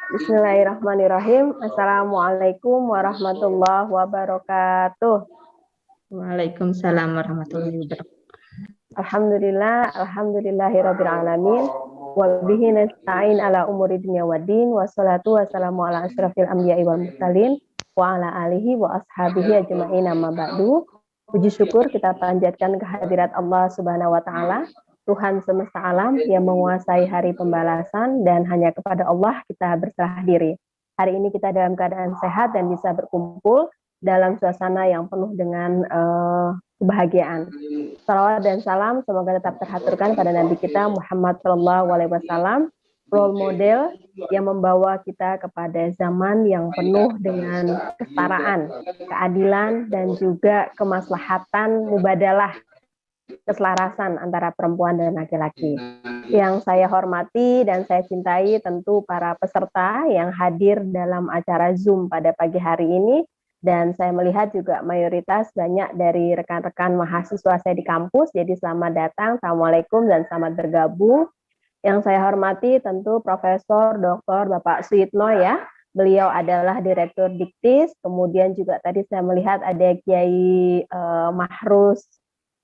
Bismillahirrahmanirrahim. Assalamualaikum warahmatullahi wabarakatuh. Waalaikumsalam warahmatullahi wabarakatuh. Alhamdulillahirabbil alamin. Wa bihi nasta'in ala umuri dunya waddin. Wassalatu wassalamu ala asyrafil anbiya'i wal mursalin wa ala alihi wa ashabihi ajma'in amma ba'du. Puji syukur kita panjatkan kehadirat Allah Subhanahu wa taala, Tuhan semesta alam yang menguasai hari pembalasan, dan hanya kepada Allah kita berserah diri. Hari ini kita dalam keadaan sehat dan bisa berkumpul dalam suasana yang penuh dengan kebahagiaan. Salawat dan salam semoga tetap terhaturkan pada Nabi kita Muhammad SAW, role model yang membawa kita kepada zaman yang penuh dengan kesetaraan, keadilan, dan juga kemaslahatan mubadalah, keselarasan antara perempuan dan laki-laki. Yang saya hormati dan saya cintai tentu para peserta yang hadir dalam acara Zoom pada pagi hari ini, dan saya melihat juga mayoritas banyak dari rekan-rekan mahasiswa saya di kampus. Jadi selamat datang, assalamualaikum, dan selamat bergabung. Yang saya hormati tentu Profesor Dr. Bapak Suyitno ya. Beliau adalah Direktur Diktis. Kemudian juga tadi saya melihat ada Kiai Mahrus.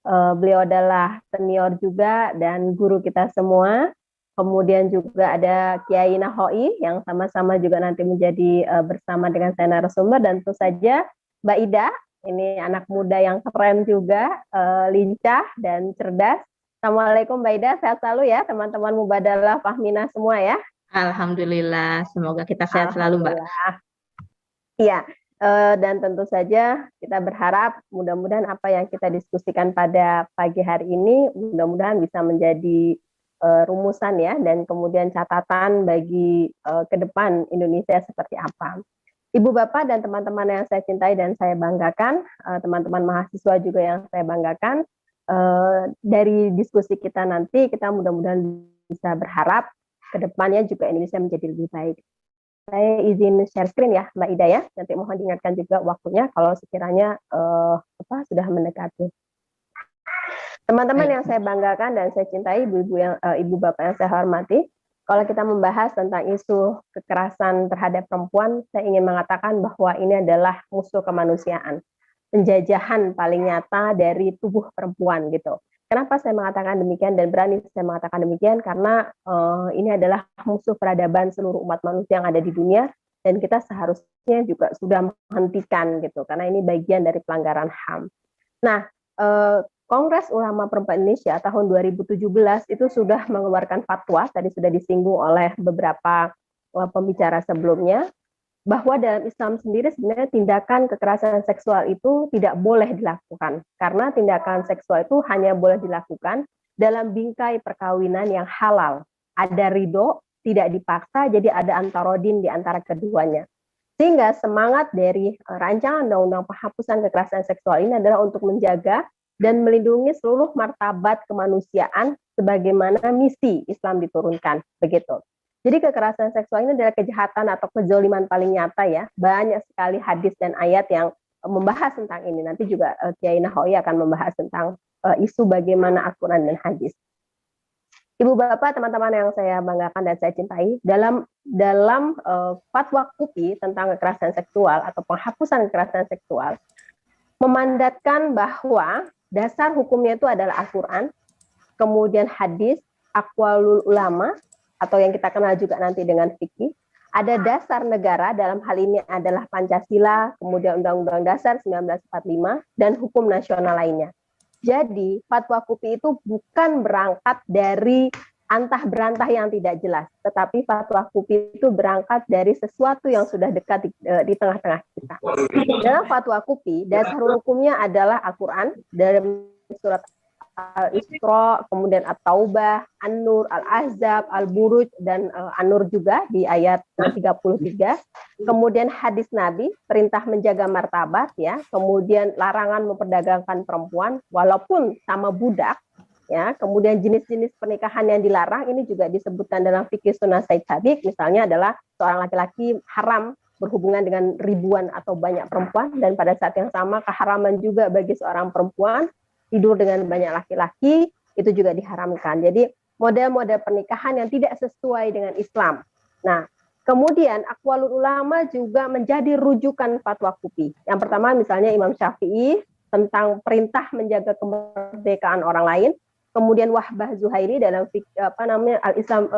Beliau adalah senior juga dan guru kita semua. Kemudian juga ada Kiai Nahoi yang sama-sama juga nanti menjadi bersama dengan saya narasumber, dan tentu saja Mbak Ida, ini anak muda yang keren juga, lincah dan cerdas. Assalamualaikum Mbak Ida, sehat selalu ya teman-teman Mubadalah Fahmina semua ya. Alhamdulillah, semoga kita sehat selalu, Mbak. Iya, dan tentu saja kita berharap mudah-mudahan apa yang kita diskusikan pada pagi hari ini mudah-mudahan bisa menjadi rumusan ya, dan kemudian catatan bagi ke depan Indonesia seperti apa. Ibu Bapak dan teman-teman yang saya cintai dan saya banggakan, teman-teman mahasiswa juga yang saya banggakan, dari diskusi kita nanti kita mudah-mudahan bisa berharap ke depannya juga Indonesia menjadi lebih baik. Saya izin share screen ya Mbak Ida ya, nanti mohon diingatkan juga waktunya kalau sekiranya sudah mendekati. Teman-teman yang saya banggakan dan saya cintai, ibu bapak yang saya hormati, kalau kita membahas tentang isu kekerasan terhadap perempuan, saya ingin mengatakan bahwa ini adalah musuh kemanusiaan, penjajahan paling nyata dari tubuh perempuan gitu. Kenapa saya mengatakan demikian dan berani saya mengatakan demikian? Karena ini adalah musuh peradaban seluruh umat manusia yang ada di dunia, dan kita seharusnya juga sudah menghentikan gitu, karena ini bagian dari pelanggaran HAM. Nah, Kongres Ulama Perempuan Indonesia tahun 2017 itu sudah mengeluarkan fatwa, tadi sudah disinggung oleh beberapa pembicara sebelumnya, bahwa dalam Islam sendiri sebenarnya tindakan kekerasan seksual itu tidak boleh dilakukan, karena tindakan seksual itu hanya boleh dilakukan dalam bingkai perkawinan yang halal, ada ridho, tidak dipaksa, jadi ada antarodin di antara keduanya. Sehingga semangat dari rancangan undang-undang penghapusan kekerasan seksual ini adalah untuk menjaga dan melindungi seluruh martabat kemanusiaan sebagaimana misi Islam diturunkan, begitu. Jadi kekerasan seksual ini adalah kejahatan atau kezaliman paling nyata ya. Banyak sekali hadis dan ayat yang membahas tentang ini. Nanti juga Kiai Nahoi akan membahas tentang isu bagaimana Al-Quran dan hadis. Ibu bapak, teman-teman yang saya banggakan dan saya cintai, dalam fatwa KUPI tentang kekerasan seksual atau penghapusan kekerasan seksual memandatkan bahwa dasar hukumnya itu adalah Al-Quran, kemudian hadis, aqwalul ulama, atau yang kita kenal juga nanti dengan fikih. Ada dasar negara, dalam hal ini adalah Pancasila, kemudian Undang-Undang Dasar 1945, dan hukum nasional lainnya. Jadi fatwa KUPI itu bukan berangkat dari antah berantah yang tidak jelas, tetapi fatwa KUPI itu berangkat dari sesuatu yang sudah dekat di tengah-tengah kita. Dalam fatwa KUPI, dasar hukumnya adalah Al-Quran, dalam surat Al-Isra, kemudian At-Taubah, An-Nur, Al-Ahzab, Al-Buruj, dan An-Nur juga di ayat 33. Kemudian hadis Nabi, perintah menjaga martabat ya, kemudian larangan memperdagangkan perempuan walaupun sama budak ya, kemudian jenis-jenis pernikahan yang dilarang ini juga disebutkan dalam fikih sunnah Said Sabiq, misalnya adalah seorang laki-laki haram berhubungan dengan ribuan atau banyak perempuan, dan pada saat yang sama keharaman juga bagi seorang perempuan tidur dengan banyak laki-laki itu juga diharamkan. Jadi model-model pernikahan yang tidak sesuai dengan Islam. Nah, Kemudian aqwalul ulama juga menjadi rujukan fatwa FUPI. Yang pertama misalnya Imam Syafi'i tentang perintah menjaga kemerdekaan orang lain. Kemudian Wahbah Zuhairi dalam Al-Islam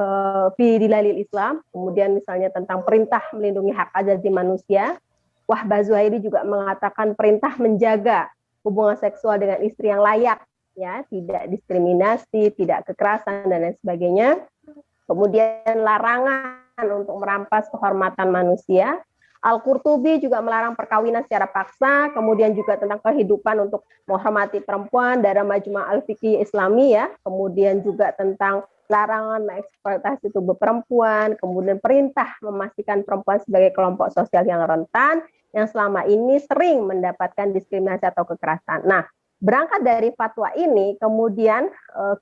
fi Dilalil Islam. Kemudian misalnya tentang perintah melindungi hak asasi manusia. Wahbah Zuhairi juga mengatakan perintah menjaga hubungan seksual dengan istri yang layak, ya, tidak diskriminasi, tidak kekerasan dan lain sebagainya. Kemudian larangan untuk merampas kehormatan manusia. Al-Qurtubi juga melarang perkawinan secara paksa, kemudian juga tentang kehidupan untuk menghormati perempuan dalam Majma' al-Fiqih Islami, ya. Kemudian juga tentang larangan mengeksploitasi tubuh perempuan, kemudian perintah memastikan perempuan sebagai kelompok sosial yang rentan yang selama ini sering mendapatkan diskriminasi atau kekerasan. Nah, berangkat dari fatwa ini, kemudian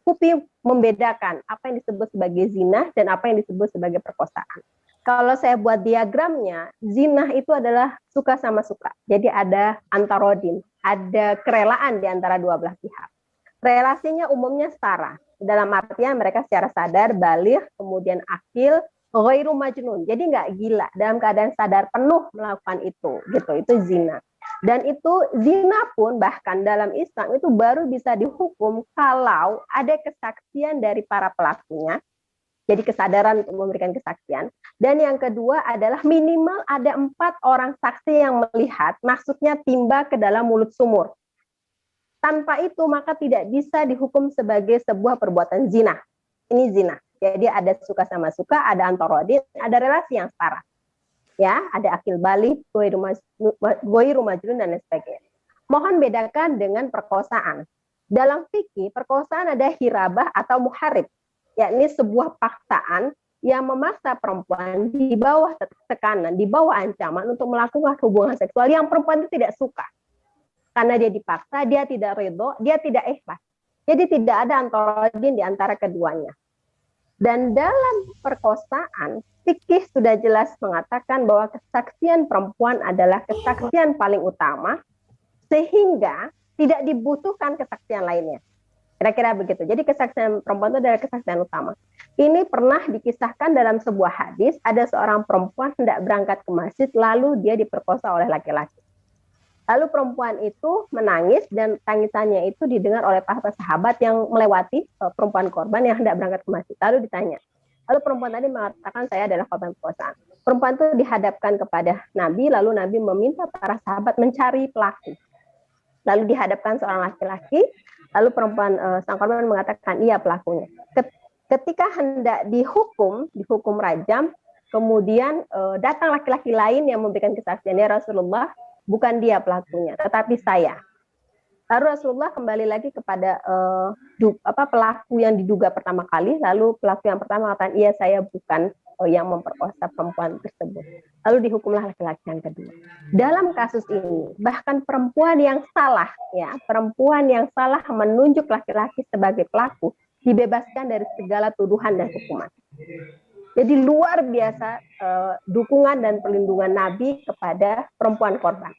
FUPI membedakan apa yang disebut sebagai zina dan apa yang disebut sebagai perkosaan. Kalau saya buat diagramnya, zina itu adalah suka sama suka. Jadi ada antarodin, ada kerelaan di antara dua belah pihak. Relasinya umumnya setara. Dalam artian mereka secara sadar, baligh, kemudian akil, ghairu majnun. Jadi nggak gila, dalam keadaan sadar penuh melakukan itu, gitu. Itu zina. Dan itu zina pun bahkan dalam Islam itu baru bisa dihukum kalau ada kesaksian dari para pelakunya. Jadi kesadaran untuk memberikan kesaksian. Dan yang kedua adalah minimal ada 4 orang saksi yang melihat masuknya timba ke dalam mulut sumur. Tanpa itu maka tidak bisa dihukum sebagai sebuah perbuatan zina. Ini zina. Jadi ada suka sama suka, ada antarodin, ada relasi yang setara. Ya, ada akil balik, ghairu majnun dan lain sebagainya. Mohon bedakan dengan perkosaan. Dalam fikih, perkosaan ada hirabah atau muharib, yakni sebuah paksaan yang memaksa perempuan di bawah tekanan, di bawah ancaman untuk melakukan hubungan seksual yang perempuan itu tidak suka. Karena dia dipaksa, dia tidak ridho, dia tidak ikhlas. Jadi tidak ada antarodin di antara keduanya. Dan dalam perkosaan, fikih sudah jelas mengatakan bahwa kesaksian perempuan adalah kesaksian paling utama, sehingga tidak dibutuhkan kesaksian lainnya. Kira-kira begitu. Jadi kesaksian perempuan itu adalah kesaksian utama. Ini pernah dikisahkan dalam sebuah hadis, ada seorang perempuan hendak berangkat ke masjid, lalu dia diperkosa oleh laki-laki. Lalu perempuan itu menangis dan tangisannya itu didengar oleh para sahabat yang melewati perempuan korban yang hendak berangkat ke masjid. Lalu ditanya. Lalu perempuan tadi mengatakan saya adalah korban perkosaan. Perempuan itu dihadapkan kepada Nabi, lalu Nabi meminta para sahabat mencari pelaku. Lalu dihadapkan seorang laki-laki, lalu perempuan sang korban mengatakan iya pelakunya. Ketika hendak dihukum rajam, kemudian datang laki-laki lain yang memberikan kesaksian, ya Rasulullah, bukan dia pelakunya, tetapi saya. Lalu Rasulullah kembali lagi kepada pelaku yang diduga pertama kali, lalu pelaku yang pertama mengatakan, iya saya bukan yang memperkosa perempuan tersebut. Lalu dihukumlah laki-laki yang kedua. Dalam kasus ini, bahkan perempuan yang salah, ya, perempuan yang salah menunjuk laki-laki sebagai pelaku, dibebaskan dari segala tuduhan dan hukuman. Jadi luar biasa dukungan dan perlindungan Nabi kepada perempuan korban.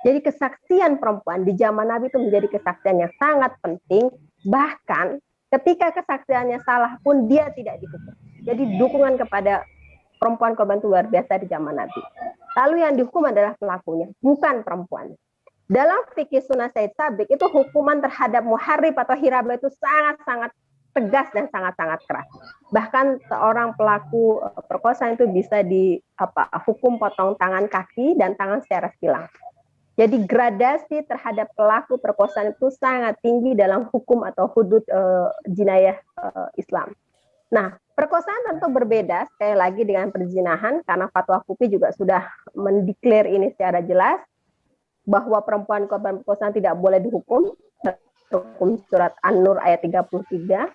Jadi kesaksian perempuan di zaman Nabi itu menjadi kesaksian yang sangat penting. Bahkan ketika kesaksiannya salah pun dia tidak dihukum. Jadi dukungan kepada perempuan korban itu luar biasa di zaman Nabi. Lalu yang dihukum adalah pelakunya, bukan perempuan. Dalam fikih Sunnah Said Sabiq itu hukuman terhadap muharib atau hirabah itu sangat-sangat tegas dan sangat-sangat keras. Bahkan seorang pelaku perkosaan itu bisa hukum potong tangan kaki dan tangan secara silang. Jadi gradasi terhadap pelaku perkosaan itu sangat tinggi dalam hukum atau hudud jinayah Islam. Nah, perkosaan tentu berbeda sekali lagi dengan perzinahan karena fatwa FUPI juga sudah mendeklar ini secara jelas bahwa perempuan korban perkosaan tidak boleh dihukum. Hukum surat An-Nur ayat 33.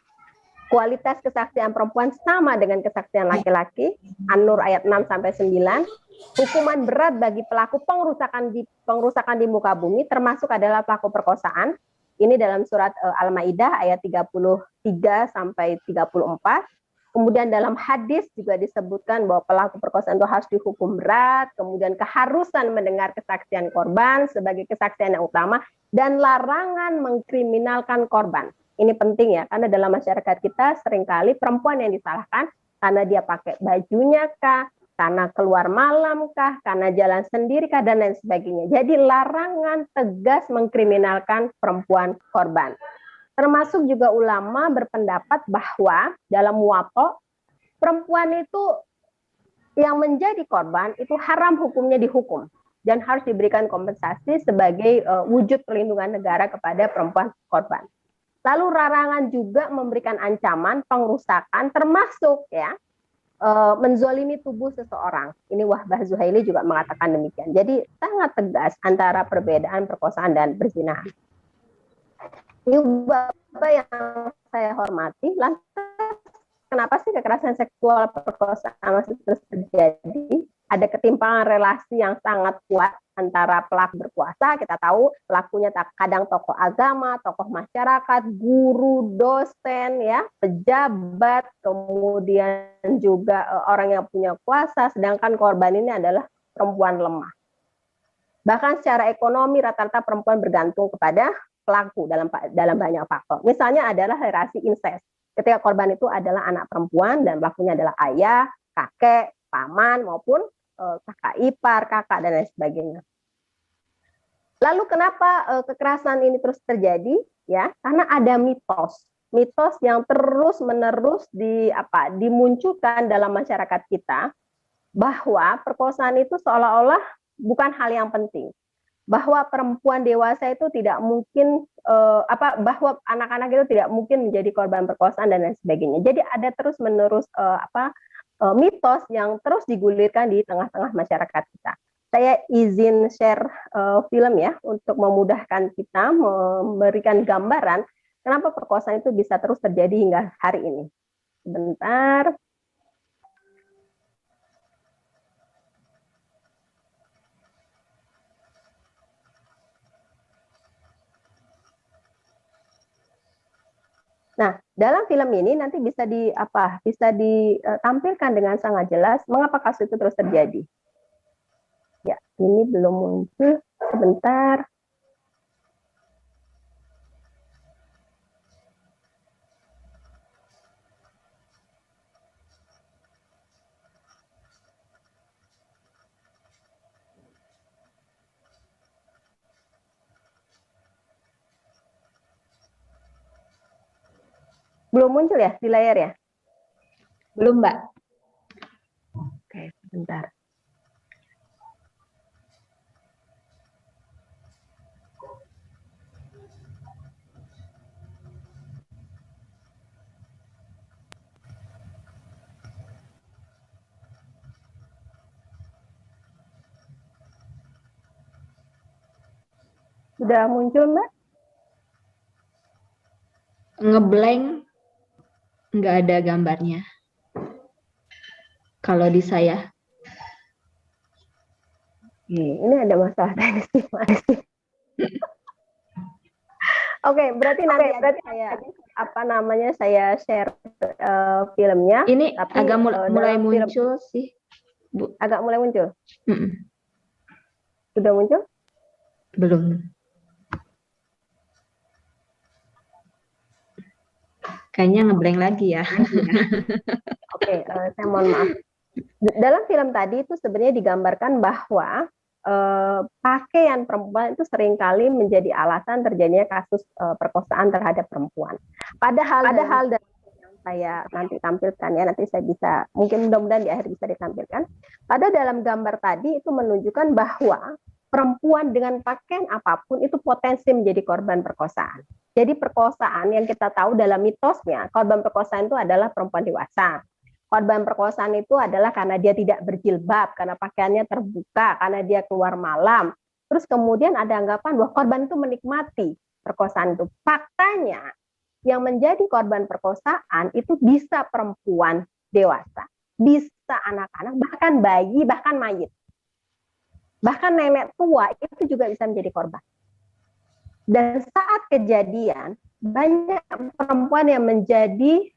Kualitas kesaksian perempuan sama dengan kesaksian laki-laki, An-Nur ayat 6 sampai 9. Hukuman berat bagi pelaku pengrusakan di muka bumi termasuk adalah pelaku perkosaan. Ini dalam surat Al-Maidah ayat 33 sampai 34. Kemudian dalam hadis juga disebutkan bahwa pelaku perkosaan itu harus dihukum berat, kemudian keharusan mendengar kesaksian korban sebagai kesaksian yang utama dan larangan mengkriminalkan korban. Ini penting ya, karena dalam masyarakat kita seringkali perempuan yang disalahkan, Karena dia pakai bajunya kah? Karena keluar malam kah? Karena jalan sendiri kah? Dan lain sebagainya. Jadi larangan tegas mengkriminalkan perempuan korban. Termasuk juga ulama berpendapat bahwa dalam muwatta perempuan itu yang menjadi korban itu haram hukumnya dihukum dan harus diberikan kompensasi sebagai wujud perlindungan negara kepada perempuan korban. Lalu larangan juga memberikan ancaman pengrusakan termasuk ya menzolimi tubuh seseorang. Ini Wahbah Zuhaili juga mengatakan demikian. Jadi sangat tegas antara perbedaan perkosaan dan perzinahan. Ini Bapak yang saya hormati, lantas kenapa sih kekerasan seksual perkosaan masih terus terjadi? Ada ketimpangan relasi yang sangat kuat antara pelaku berkuasa, kita tahu pelakunya kadang tokoh agama, tokoh masyarakat, guru, dosen, ya, pejabat, kemudian juga orang yang punya kuasa, sedangkan korban ini adalah perempuan lemah. Bahkan secara ekonomi rata-rata perempuan bergantung kepada pelaku dalam banyak faktor. Misalnya adalah relasi incest. Ketika korban itu adalah anak perempuan dan pelakunya adalah ayah, kakek, paman maupun kakak ipar, kakak dan lain sebagainya. Lalu kenapa kekerasan ini terus terjadi? Ya, karena ada mitos yang terus-menerus dimunculkan dalam masyarakat kita bahwa perkosaan itu seolah-olah bukan hal yang penting. Bahwa perempuan dewasa itu tidak mungkin bahwa anak-anak itu tidak mungkin menjadi korban perkosaan dan lain sebagainya. Jadi ada terus-menerus mitos yang terus digulirkan di tengah-tengah masyarakat kita. Saya izin share film ya untuk memudahkan kita memberikan gambaran kenapa perkosaan itu bisa terus terjadi hingga hari ini. Sebentar. Nah, dalam film ini nanti bisa ditampilkan dengan sangat jelas mengapa kasus itu terus terjadi. Ya, ini belum muncul. Sebentar. Belum muncul ya di layar ya? Belum, Mbak. Oke, sebentar. Sudah muncul, Mbak? Ngeblank, nggak ada gambarnya. Kalau di saya. Ini ada masalah teknis di mana sih? Oke, berarti nanti saya share filmnya. Ini tapi agak mulai muncul sih, Bu. Agak mulai muncul. Sudah muncul? Belum. Kayaknya ngeblank lagi ya. Oke, saya mohon maaf. Dalam film tadi itu sebenarnya digambarkan bahwa pakaian perempuan itu seringkali menjadi alasan terjadinya kasus perkosaan terhadap perempuan. Padahal yang saya nanti tampilkan ya, nanti saya bisa, mungkin mudah-mudahan di akhir bisa ditampilkan. Pada dalam gambar tadi itu menunjukkan bahwa perempuan dengan pakaian apapun itu potensi menjadi korban perkosaan. Jadi perkosaan yang kita tahu dalam mitosnya, korban perkosaan itu adalah perempuan dewasa. Korban perkosaan itu adalah karena dia tidak berjilbab, karena pakaiannya terbuka, karena dia keluar malam. Terus kemudian ada anggapan bahwa korban itu menikmati perkosaan itu. Faktanya yang menjadi korban perkosaan itu bisa perempuan dewasa, bisa anak-anak, bahkan bayi, bahkan mayit. Bahkan nenek tua itu juga bisa menjadi korban. Dan saat kejadian, banyak perempuan yang menjadi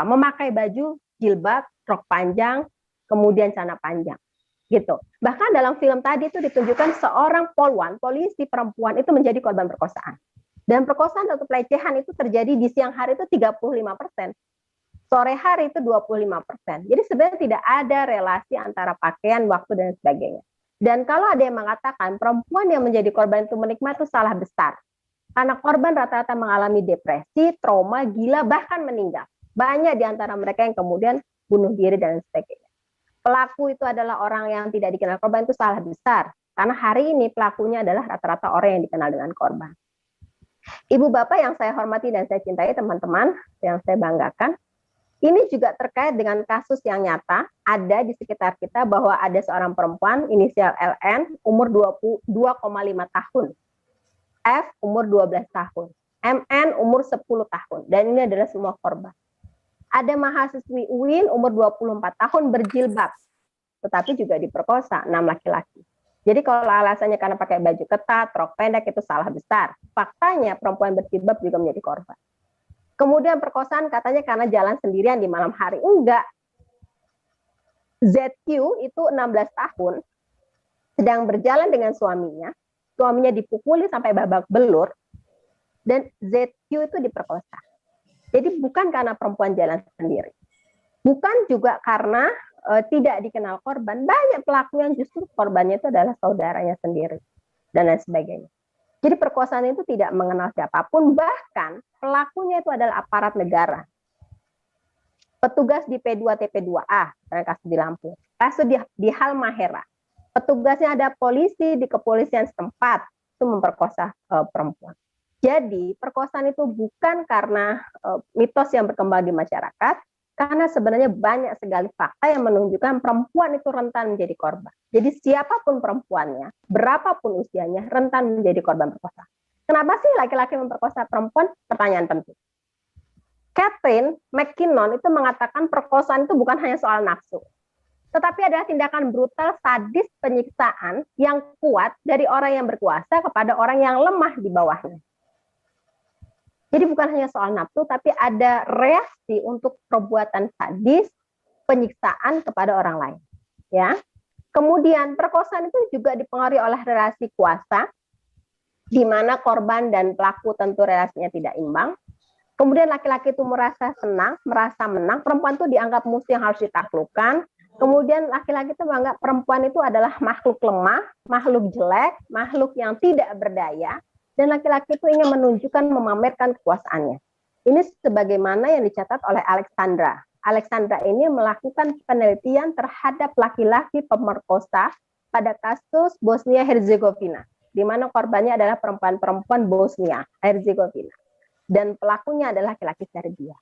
memakai baju jilbab, rok panjang, kemudian celana panjang, gitu. Bahkan dalam film tadi itu ditunjukkan seorang polisi perempuan itu menjadi korban perkosaan. Dan perkosaan atau pelecehan itu terjadi di siang hari itu 35%. Sore hari itu 25%. Jadi sebenarnya tidak ada relasi antara pakaian, waktu, dan sebagainya. Dan kalau ada yang mengatakan perempuan yang menjadi korban itu menikmati, itu salah besar. Karena korban rata-rata mengalami depresi, trauma, gila, bahkan meninggal. Banyak di antara mereka yang kemudian bunuh diri dan sebagainya. Pelaku itu adalah orang yang tidak dikenal korban, itu salah besar. Karena hari ini pelakunya adalah rata-rata orang yang dikenal dengan korban. Ibu bapak yang saya hormati dan saya cintai, teman-teman yang saya banggakan, ini juga terkait dengan kasus yang nyata ada di sekitar kita, bahwa ada seorang perempuan inisial LN umur 22,5 tahun, F umur 12 tahun, MN umur 10 tahun, dan ini adalah semua korban. Ada mahasiswi UIN umur 24 tahun berjilbab, tetapi juga diperkosa 6 laki-laki. Jadi kalau alasannya karena pakai baju ketat, rok pendek, itu salah besar. Faktanya perempuan berjilbab juga menjadi korban. Kemudian perkosaan katanya karena jalan sendirian di malam hari. Enggak. ZQ itu 16 tahun, sedang berjalan dengan suaminya dipukuli sampai babak belur, dan ZQ itu diperkosa. Jadi bukan karena perempuan jalan sendiri. Bukan juga karena tidak dikenal korban. Banyak pelaku yang justru korbannya itu adalah saudaranya sendiri, dan lain sebagainya. Jadi perkosaan itu tidak mengenal siapapun, bahkan pelakunya itu adalah aparat negara. Petugas di P2 TP2A, kasus di Lampung, kasus di Halmahera. Petugasnya ada polisi di kepolisian setempat, itu memperkosa perempuan. Jadi perkosaan itu bukan karena mitos yang berkembang di masyarakat, karena sebenarnya banyak sekali fakta yang menunjukkan perempuan itu rentan menjadi korban. Jadi siapapun perempuannya, berapapun usianya, rentan menjadi korban perkosaan. Kenapa sih laki-laki memperkosa perempuan? Pertanyaan penting. Catherine McKinnon itu mengatakan perkosaan itu bukan hanya soal nafsu, tetapi adalah tindakan brutal, sadis, penyiksaan yang kuat dari orang yang berkuasa kepada orang yang lemah di bawahnya. Jadi bukan hanya soal nafsu, tapi ada reaksi untuk perbuatan sadis, penyiksaan kepada orang lain. Ya. Kemudian perkosaan itu juga dipengaruhi oleh relasi kuasa, di mana korban dan pelaku tentu relasinya tidak imbang. Kemudian laki-laki itu merasa senang, merasa menang, perempuan itu dianggap musuh yang harus ditaklukkan. Kemudian laki-laki itu menganggap perempuan itu adalah makhluk lemah, makhluk jelek, makhluk yang tidak berdaya. Dan laki-laki itu ingin menunjukkan, memamerkan kekuasaannya. Ini sebagaimana yang dicatat oleh Alexandra. Alexandra ini melakukan penelitian terhadap laki-laki pemerkosa pada kasus Bosnia-Herzegovina, di mana korbannya adalah perempuan-perempuan Bosnia-Herzegovina. Dan pelakunya adalah laki-laki Serbia.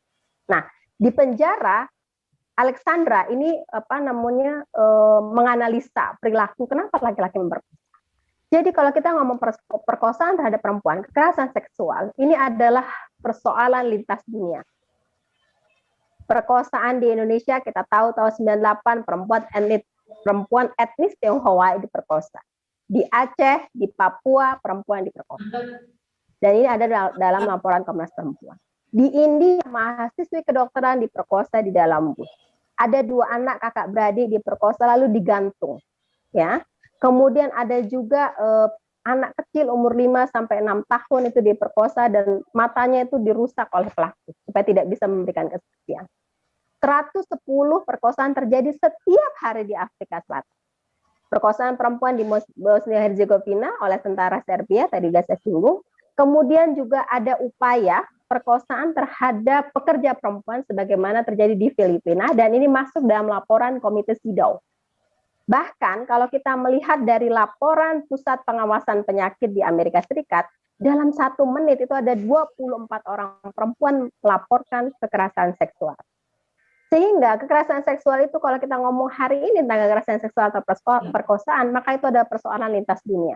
Nah, di penjara, Alexandra ini menganalisa perilaku kenapa laki-laki memperkosa. Jadi kalau kita ngomong perkosaan terhadap perempuan, kekerasan seksual, ini adalah persoalan lintas dunia. Perkosaan di Indonesia kita tahu tahun 98 perempuan etnis Tionghoa diperkosa. Di Aceh, di Papua, perempuan diperkosa. Dan ini ada dalam laporan Komnas Perempuan. Di India, mahasiswi kedokteran diperkosa di dalam bus. Ada 2 anak kakak beradik diperkosa lalu digantung. Ya. Kemudian ada juga anak kecil umur 5 sampai 6 tahun itu diperkosa dan matanya itu dirusak oleh pelaku supaya tidak bisa memberikan kesaksian. 110 perkosaan terjadi setiap hari di Afrika Selatan. Perkosaan perempuan di Bosnia-Herzegovina oleh tentara Serbia, tadi sudah saya singgung. Kemudian juga ada upaya perkosaan terhadap pekerja perempuan sebagaimana terjadi di Filipina, dan ini masuk dalam laporan Komite CEDAW. Bahkan kalau kita melihat dari laporan Pusat Pengawasan Penyakit di Amerika Serikat, dalam 1 menit itu ada 24 orang perempuan melaporkan kekerasan seksual. Sehingga kekerasan seksual itu kalau kita ngomong hari ini tentang kekerasan seksual atau perkosaan, maka itu ada persoalan lintas dunia.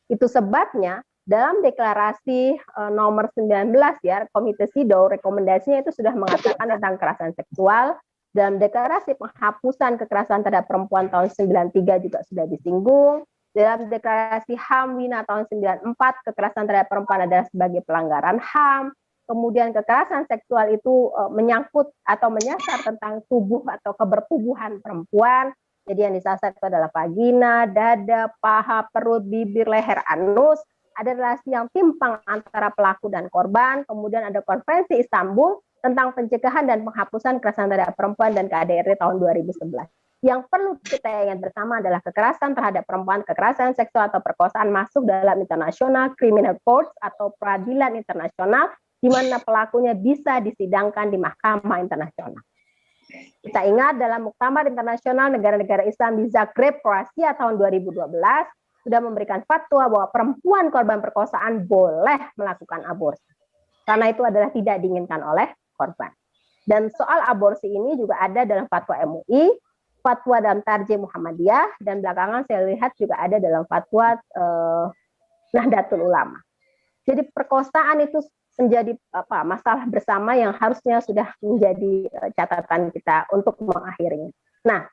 Itu sebabnya dalam deklarasi nomor 19 ya, Komite CEDAW, rekomendasinya itu sudah mengatakan tentang kekerasan seksual. Dalam deklarasi penghapusan kekerasan terhadap perempuan tahun 93 juga sudah disinggung. Dalam deklarasi HAM Wina tahun 94, kekerasan terhadap perempuan adalah sebagai pelanggaran HAM. Kemudian kekerasan seksual itu menyangkut atau menyasar tentang tubuh atau kebertubuhan perempuan. Jadi yang disasar itu adalah vagina, dada, paha, perut, bibir, leher, anus. Ada relasi yang timpang antara pelaku dan korban. Kemudian ada Konvensi Istanbul tentang pencegahan dan penghapusan kekerasan terhadap perempuan dan KDRT tahun 2011. Yang perlu kita ingat bersama adalah kekerasan terhadap perempuan, kekerasan seksual atau perkosaan masuk dalam International Criminal Court atau peradilan internasional di mana pelakunya bisa disidangkan di mahkamah internasional. Kita ingat dalam Muktamar Internasional Negara-Negara Islam di Zagreb, Kroasia tahun 2012 sudah memberikan fatwa bahwa perempuan korban perkosaan boleh melakukan aborsi. Karena itu adalah tidak diinginkan oleh korban. Dan soal aborsi ini juga ada dalam fatwa MUI, fatwa dalam Tarjih Muhammadiyah, dan belakangan saya lihat juga ada dalam fatwa Nahdlatul Ulama. Jadi perkosaan itu menjadi masalah bersama yang harusnya sudah menjadi catatan kita untuk mengakhirinya. Nah,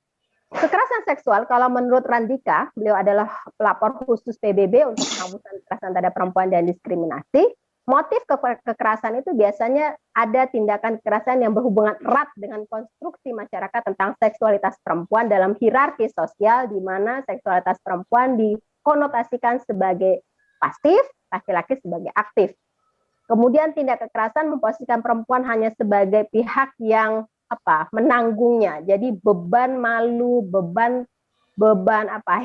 kekerasan seksual kalau menurut Randika, beliau adalah pelapor khusus PBB untuk penghapusan kekerasan terhadap perempuan dan diskriminasi. Motif kekerasan itu biasanya ada tindakan kekerasan yang berhubungan erat dengan konstruksi masyarakat tentang seksualitas perempuan dalam hierarki sosial di mana seksualitas perempuan dikonotasikan sebagai pasif, laki-laki sebagai aktif. Kemudian tindak kekerasan memposisikan perempuan hanya sebagai pihak yang menanggungnya. Jadi beban malu, beban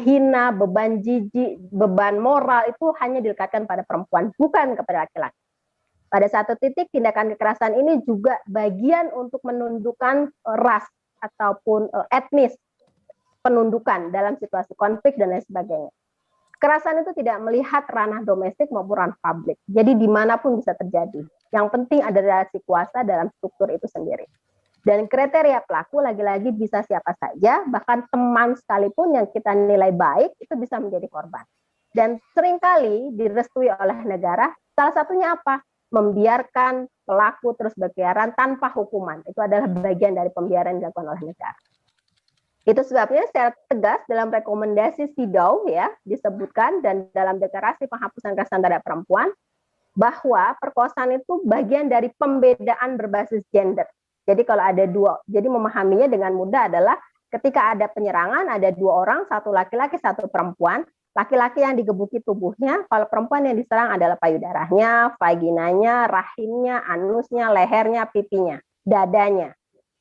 hina, beban jijik, beban moral itu hanya dilekatkan pada perempuan, bukan kepada laki-laki. Pada satu titik tindakan kekerasan ini juga bagian untuk menundukkan ras ataupun etnis, penundukan dalam situasi konflik dan lain sebagainya. Kekerasan itu tidak melihat ranah domestik maupun ranah publik. Jadi dimanapun bisa terjadi. Yang penting ada relasi kuasa dalam struktur itu sendiri. Dan kriteria pelaku lagi-lagi bisa siapa saja, bahkan teman sekalipun yang kita nilai baik itu bisa menjadi korban. Dan seringkali direstui oleh negara, salah satunya apa? Membiarkan pelaku terus berkeliaran tanpa hukuman. Itu adalah bagian dari pembiaran yang dilakukan oleh negara. Itu sebabnya secara tegas dalam rekomendasi CEDAW ya disebutkan dan dalam deklarasi penghapusan kekerasan terhadap perempuan bahwa perkosaan itu bagian dari pembedaan berbasis gender. Jadi kalau ada dua, jadi memahaminya dengan mudah adalah ketika ada penyerangan ada dua orang, satu laki-laki, satu perempuan. Laki-laki yang digebuki tubuhnya, kalau perempuan yang diserang adalah payudaranya, vaginanya, rahimnya, anusnya, lehernya, pipinya, dadanya.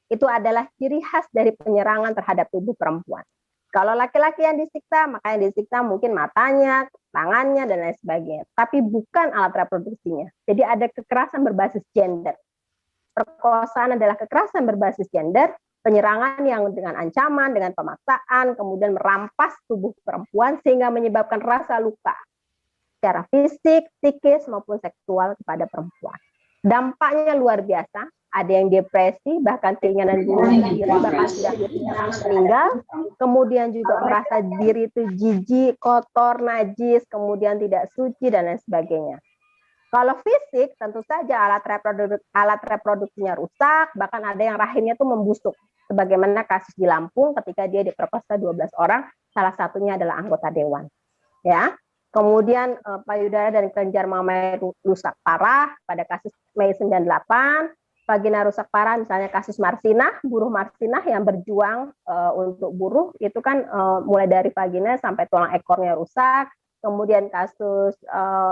Itu adalah ciri khas dari penyerangan terhadap tubuh perempuan. Kalau laki-laki yang disiksa, maka yang disiksa mungkin matanya, tangannya, dan lain sebagainya. Tapi bukan alat reproduksinya. Jadi ada kekerasan berbasis gender. Perkosaan adalah kekerasan berbasis gender, penyerangan yang dengan ancaman, dengan pemaksaan, kemudian merampas tubuh perempuan sehingga menyebabkan rasa luka secara fisik, psikis, maupun seksual kepada perempuan. Dampaknya luar biasa. Ada yang depresi, bahkan keinginan bunuh diri, bahkan sudah meninggal. Kemudian juga merasa diri itu jijik, kotor, najis, kemudian tidak suci, dan lain sebagainya. Kalau fisik, tentu saja alat reproduksinya rusak, bahkan ada yang rahimnya itu membusuk. Sebagaimana kasus di Lampung ketika dia diperkosa 12 orang, salah satunya adalah anggota dewan. Ya. Kemudian payudara dan kelenjar mamai rusak parah pada kasus Mei 98. Vagina rusak parah, misalnya kasus Marsinah, buruh Marsinah yang berjuang untuk buruh, itu kan mulai dari vagina sampai tulang ekornya rusak. Kemudian kasus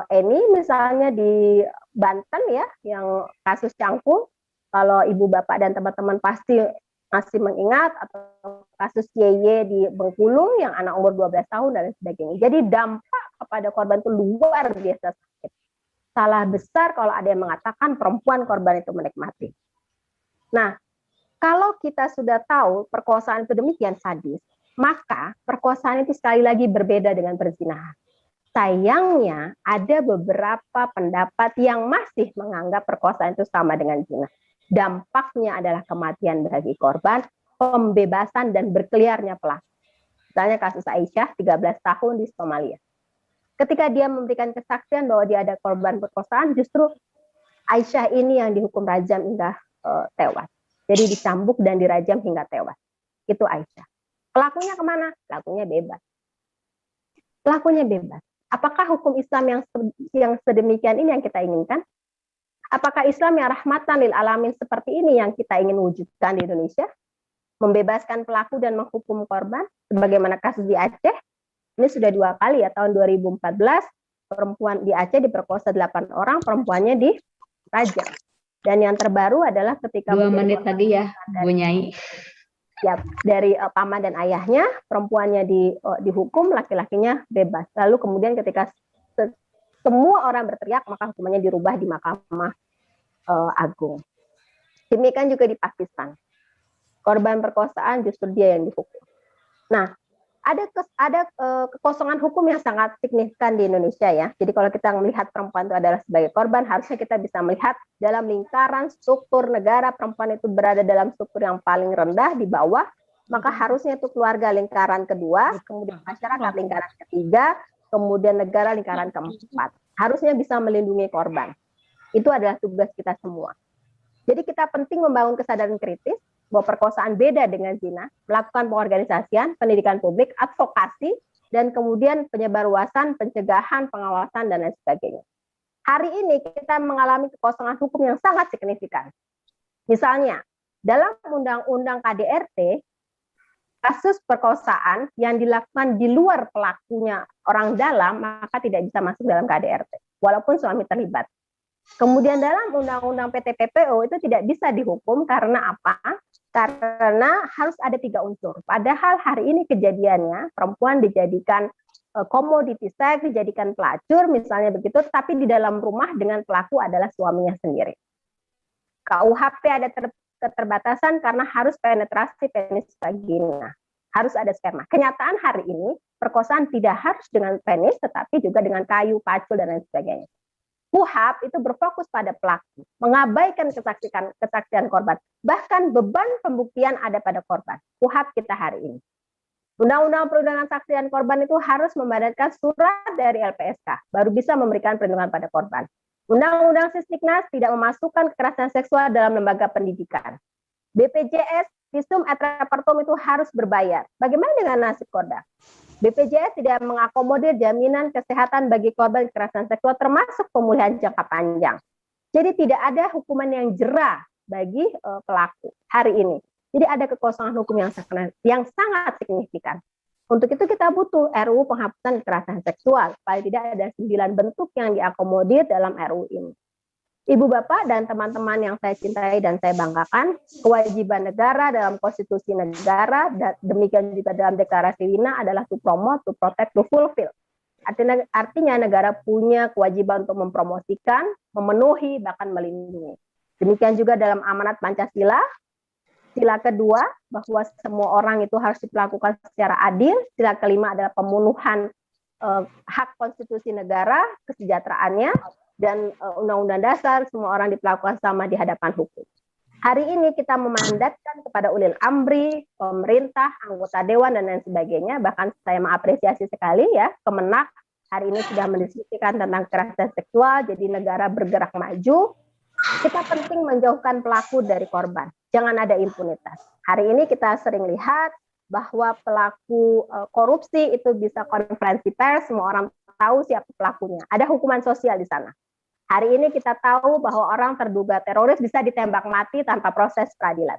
Eni misalnya di Banten ya, yang kasus cangkul, kalau ibu bapak dan teman-teman pasti masih mengingat, atau kasus YY di Bengkulu yang anak umur 12 tahun dan sebagainya. Jadi dampak kepada korban itu luar biasa sakit. Salah besar kalau ada yang mengatakan perempuan korban itu menikmati. Nah, kalau kita sudah tahu perkosaan itu demikian sadis, maka perkosaan itu sekali lagi berbeda dengan perzinahan. Sayangnya ada beberapa pendapat yang masih menganggap perkosaan itu sama dengan zina. Dampaknya adalah kematian bagi korban, pembebasan dan berkeliarnya pelaku. Misalnya kasus Aisyah 13 tahun di Somalia. Ketika dia memberikan kesaksian bahwa dia ada korban perkosaan, justru Aisyah ini yang dihukum rajam hingga tewas. Jadi dicambuk dan dirajam hingga tewas. Itu Aisyah. Pelakunya kemana? Pelakunya bebas. Pelakunya bebas. Apakah hukum Islam yang sedemikian ini yang kita inginkan? Apakah Islam yang rahmatan lil alamin seperti ini yang kita ingin wujudkan di Indonesia? Membebaskan pelaku dan menghukum korban, sebagaimana kasus di Aceh. Ini sudah 2 kali ya, tahun 2014 perempuan di Aceh diperkosa 8 orang, perempuannya dirajam. Dan yang terbaru adalah ketika 2 menit tadi ya, Bu Nyai. ya, dari paman dan ayahnya, perempuannya dihukum, laki-lakinya bebas. Lalu kemudian ketika semua orang berteriak, maka hukumannya dirubah di Mahkamah Agung. Demikian juga di Pakistan. Korban perkosaan justru dia yang dihukum. Nah, ada kekosongan hukum yang sangat signifikan di Indonesia ya. Jadi kalau kita melihat perempuan itu adalah sebagai korban, harusnya kita bisa melihat dalam lingkaran struktur negara, perempuan itu berada dalam struktur yang paling rendah di bawah, maka harusnya itu keluarga lingkaran kedua, kemudian masyarakat lingkaran ketiga, kemudian negara lingkaran keempat. Harusnya bisa melindungi korban. Itu adalah tugas kita semua. Jadi kita penting membangun kesadaran kritis bahwa perkosaan beda dengan zina, melakukan pengorganisasian, pendidikan publik, advokasi, dan kemudian penyebarluasan, pencegahan, pengawasan, dan lain sebagainya. Hari ini kita mengalami kekosongan hukum yang sangat signifikan. Misalnya, dalam Undang-Undang KDRT, kasus perkosaan yang dilakukan di luar pelakunya orang dalam, maka tidak bisa masuk dalam KDRT, walaupun suami terlibat. Kemudian dalam Undang-Undang PT-PPO itu tidak bisa dihukum karena apa? Karena harus ada 3 unsur. Padahal hari ini kejadiannya perempuan dijadikan komoditi seks, dijadikan pelacur, misalnya begitu, tapi di dalam rumah dengan pelaku adalah suaminya sendiri. KUHP ada keterbatasan karena harus penetrasi penis vagina, harus ada sperma. Kenyataan hari ini perkosaan tidak harus dengan penis, tetapi juga dengan kayu, pacul, dan lain sebagainya. KUHP itu berfokus pada pelaku, mengabaikan kesaksian korban. Bahkan beban pembuktian ada pada korban. KUHP kita hari ini. Undang-Undang Perlindungan Saksi dan Korban itu harus membadankan surat dari LPSK, baru bisa memberikan perlindungan pada korban. Undang-Undang Sisdiknas tidak memasukkan kekerasan seksual dalam lembaga pendidikan. BPJS, Visum et Repertum itu harus berbayar. Bagaimana dengan nasib korban? BPJS tidak mengakomodir jaminan kesehatan bagi korban kekerasan seksual termasuk pemulihan jangka panjang. Jadi tidak ada hukuman yang jera bagi pelaku hari ini. Jadi ada kekosongan hukum yang sangat signifikan. Untuk itu kita butuh RUU penghapusan kekerasan seksual. Paling tidak ada 9 bentuk yang diakomodir dalam RUU ini. Ibu Bapak dan teman-teman yang saya cintai dan saya banggakan, kewajiban negara dalam konstitusi negara, demikian juga dalam deklarasi Wina adalah to promote, to protect, to fulfill. Artinya negara punya kewajiban untuk mempromosikan, memenuhi, bahkan melindungi. Demikian juga dalam amanat Pancasila, sila kedua, bahwa semua orang itu harus diperlakukan secara adil. Sila kelima adalah pemenuhan hak konstitusi negara, kesejahteraannya, dan Undang-Undang Dasar, semua orang diperlakukan sama di hadapan hukum. Hari ini kita memandatkan kepada ulil amri, pemerintah, anggota dewan, dan lain sebagainya. Bahkan saya mengapresiasi sekali ya, Kemenak hari ini sudah mendiskusikan tentang kekerasan seksual, jadi negara bergerak maju. Kita penting menjauhkan pelaku dari korban. Jangan ada impunitas. Hari ini kita sering lihat bahwa pelaku korupsi itu bisa konferensi pers, semua orang tahu siapa pelakunya. Ada hukuman sosial di sana. Hari ini kita tahu bahwa orang terduga teroris bisa ditembak mati tanpa proses peradilan.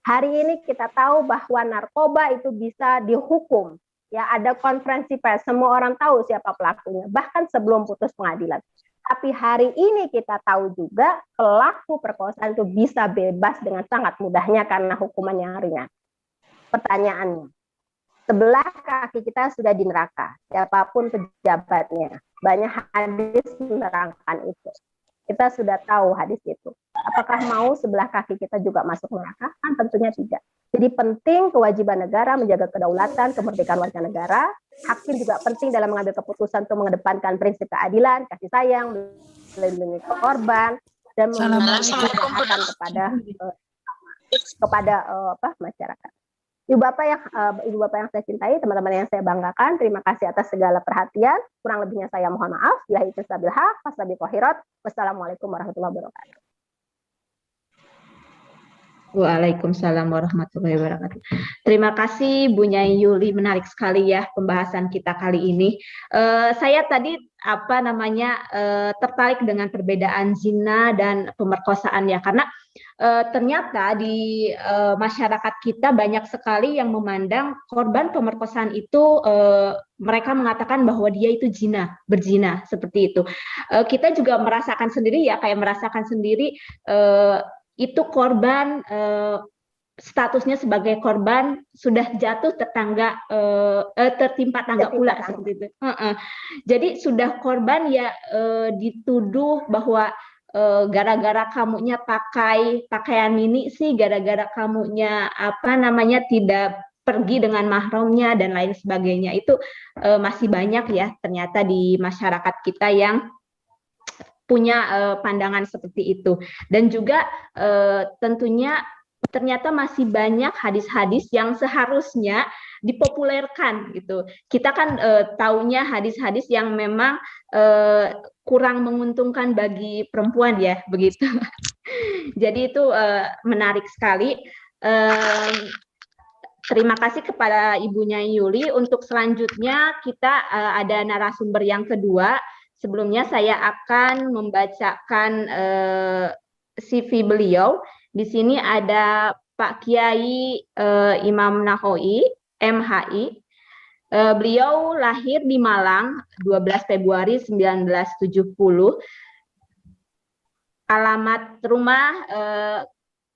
Hari ini kita tahu bahwa narkoba itu bisa dihukum. Ya, ada konferensi pers, semua orang tahu siapa pelakunya, bahkan sebelum putus pengadilan. Tapi hari ini kita tahu juga pelaku perkosaan itu bisa bebas dengan sangat mudahnya karena hukuman yang ringan. Pertanyaannya, sebelah kaki kita sudah di neraka, siapapun pejabatnya. Banyak hadis menerangkan itu. Kita sudah tahu hadis itu. Apakah mau sebelah kaki kita juga masuk neraka? Kan tentunya tidak. Jadi penting kewajiban negara menjaga kedaulatan, kemerdekaan warga negara. Hakim juga penting dalam mengambil keputusan untuk mengedepankan prinsip keadilan, kasih sayang, melindungi korban, dan memberikan kesehatan kepada masyarakat. Ibu Bapak yang saya cintai, teman-teman yang saya banggakan, terima kasih atas segala perhatian. Kurang lebihnya saya mohon maaf. Billahi taufiq wal hidayah. Wassalamualaikum warahmatullahi wabarakatuh. Waalaikumsalam warahmatullahi wabarakatuh. Terima kasih Bu Nyai Yuli, menarik sekali ya pembahasan kita kali ini. Saya tadi tertarik dengan perbedaan zina dan pemerkosaan ya, karena ternyata di masyarakat kita banyak sekali yang memandang korban pemerkosaan itu mereka mengatakan bahwa dia itu berzina seperti itu. Kita juga merasakan sendiri ya, itu korban statusnya sebagai korban sudah jatuh tertimpa tangga pula seperti itu. Jadi sudah korban ya dituduh bahwa gara-gara kamunya pakai pakaian mini sih, gara-gara kamunya tidak pergi dengan mahramnya dan lain sebagainya. Itu masih banyak ya ternyata di masyarakat kita yang punya pandangan seperti itu. Dan juga tentunya ternyata masih banyak hadis-hadis yang seharusnya dipopulerkan gitu. Kita kan taunya hadis-hadis yang memang kurang menguntungkan bagi perempuan ya, begitu. Jadi itu menarik sekali. Terima kasih kepada Ibunya Yuli. Untuk selanjutnya kita ada narasumber yang kedua. Sebelumnya saya akan membacakan CV beliau. Di sini ada Pak Kiai Imam Nahoi, MHI. Beliau lahir di Malang 12 Februari 1970. Alamat rumah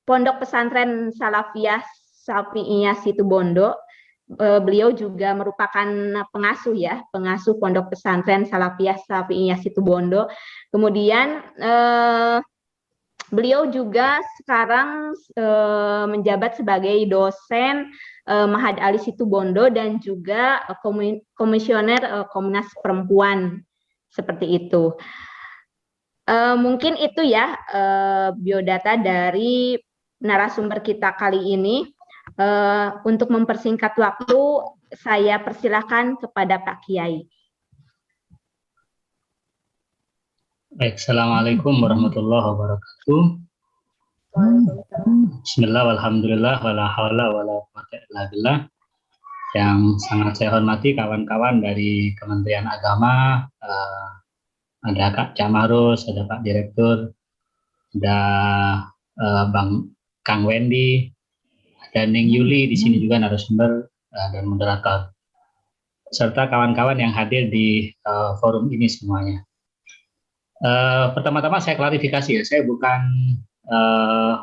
Pondok Pesantren Salafiyah Syafi'iyah Situbondo. Beliau juga merupakan pengasuh Pondok Pesantren Salafiyah Syafi'iyah Situbondo. Kemudian beliau juga sekarang menjabat sebagai dosen Ma'had Ali Situbondo dan juga komisioner Komnas Perempuan, seperti itu. Mungkin itu ya biodata dari narasumber kita kali ini. Untuk mempersingkat waktu, saya persilahkan kepada Pak Kiai. Baik, Assalamualaikum warahmatullahi wabarakatuh. Bismillah, walhamdulillah, wala hawla wala quwwata illa billah. Yang sangat saya hormati kawan-kawan dari Kementerian Agama, ada Kak Camarus, ada Pak Direktur, ada Bang Kang Wendy, ada Ning Yuli di sini juga narasumber dan moderator, serta kawan-kawan yang hadir di forum ini semuanya. Pertama-tama saya klarifikasi ya, saya bukan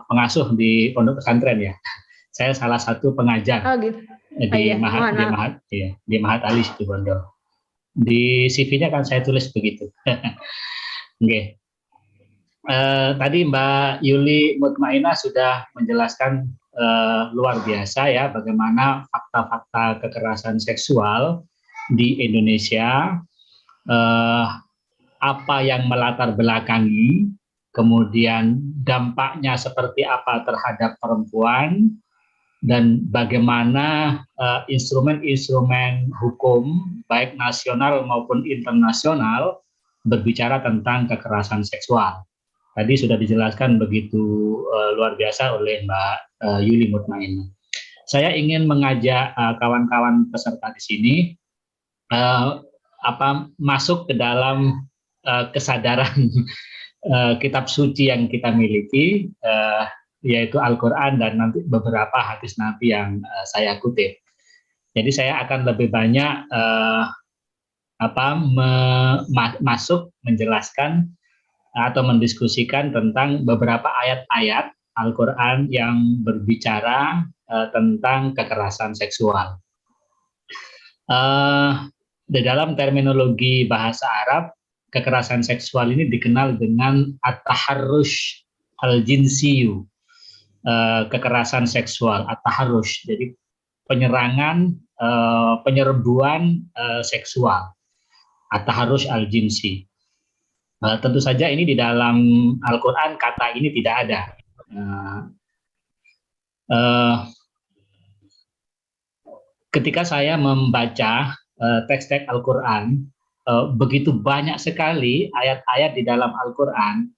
pengasuh di pondok pesantren ya. Saya salah satu pengajar di Ma'had Ali Situbondo. Di CV-nya kan saya tulis begitu. Okay. Tadi Mbak Yuli Mutmainah sudah menjelaskan luar biasa ya bagaimana fakta-fakta kekerasan seksual di Indonesia, apa yang melatar belakangi, kemudian dampaknya seperti apa terhadap perempuan, dan bagaimana instrumen-instrumen hukum baik nasional maupun internasional berbicara tentang kekerasan seksual. Tadi sudah dijelaskan begitu luar biasa oleh Mbak Yuli Mutmainah. Saya ingin mengajak kawan-kawan peserta di sini masuk ke dalam kesadaran kitab suci yang kita miliki, yaitu Al-Quran dan nanti beberapa hadis Nabi yang saya kutip. Jadi saya akan lebih banyak masuk menjelaskan atau mendiskusikan tentang beberapa ayat-ayat Al-Quran yang berbicara tentang kekerasan seksual. Di dalam terminologi bahasa Arab, kekerasan seksual ini dikenal dengan at-taharrush al-jinsiyu, kekerasan seksual, at-taharrush, jadi penyerangan, penyerbuan seksual, at-taharrush al-jinsi. Tentu saja ini di dalam Al-Quran kata ini tidak ada. Ketika saya membaca teks-teks Al-Quran, begitu banyak sekali ayat-ayat di dalam Al-Quran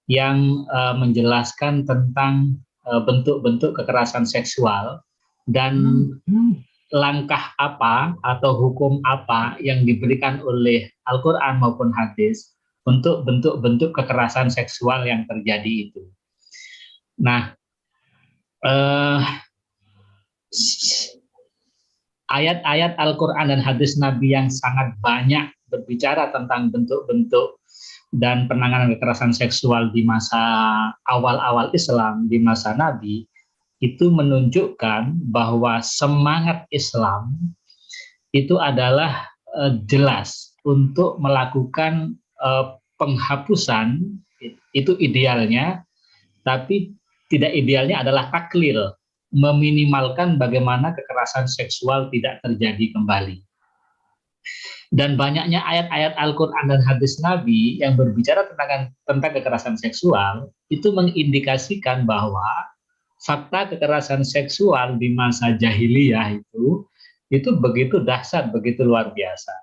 yang menjelaskan tentang bentuk-bentuk kekerasan seksual dan langkah apa atau hukum apa yang diberikan oleh Al-Quran maupun hadis untuk bentuk-bentuk kekerasan seksual yang terjadi itu. Nah, ayat-ayat Al-Quran dan hadis Nabi yang sangat banyak berbicara tentang bentuk-bentuk dan penanganan kekerasan seksual di masa awal-awal Islam, di masa Nabi, itu menunjukkan bahwa semangat Islam itu adalah jelas untuk melakukan penghapusan, itu idealnya, tapi tidak idealnya adalah taklil, meminimalkan bagaimana kekerasan seksual tidak terjadi kembali. Dan banyaknya ayat-ayat Al-Quran dan hadis Nabi yang berbicara tentang kekerasan seksual itu mengindikasikan bahwa fakta kekerasan seksual di masa jahiliyah itu begitu dahsyat, begitu luar biasa.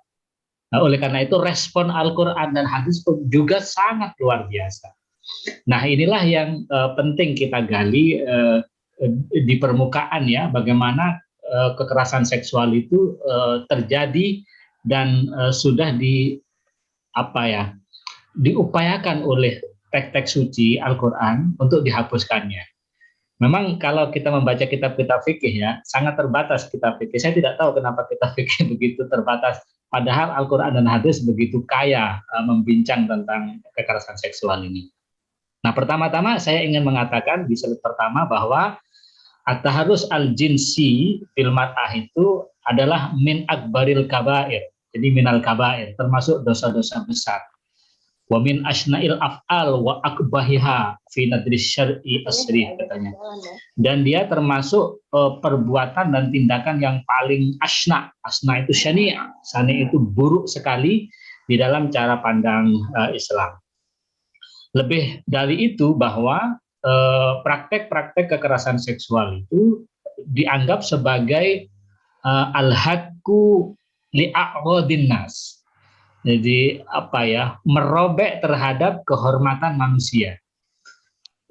Nah, oleh karena itu respon Al-Quran dan hadis juga sangat luar biasa. Nah, inilah yang penting kita gali di permukaan ya, bagaimana kekerasan seksual itu terjadi dan sudah diupayakan oleh teks-teks suci Al-Quran untuk dihapuskannya. Memang kalau kita membaca kitab-kitab fikih ya, sangat terbatas kitab fikih. Saya tidak tahu kenapa kitab fikih begitu terbatas, padahal Al-Quran dan hadis begitu kaya membincang tentang kekerasan seksual ini. Nah, pertama-tama saya ingin mengatakan di slide pertama bahwa at-taharrus al-jinsi fil mar'ah itu adalah min akbaril kabair. Jadi minal kabair, termasuk dosa-dosa besar. Wa min asna'il af'al wa akbahiha fi nadris syar'i asri katanya. Dan dia termasuk perbuatan dan tindakan yang paling asna. Asna itu syani'. Syani' itu buruk sekali di dalam cara pandang Islam. Lebih dari itu bahwa praktek-praktek kekerasan seksual itu dianggap sebagai al-hadku li'a'rodin nas. Jadi merobek terhadap kehormatan manusia.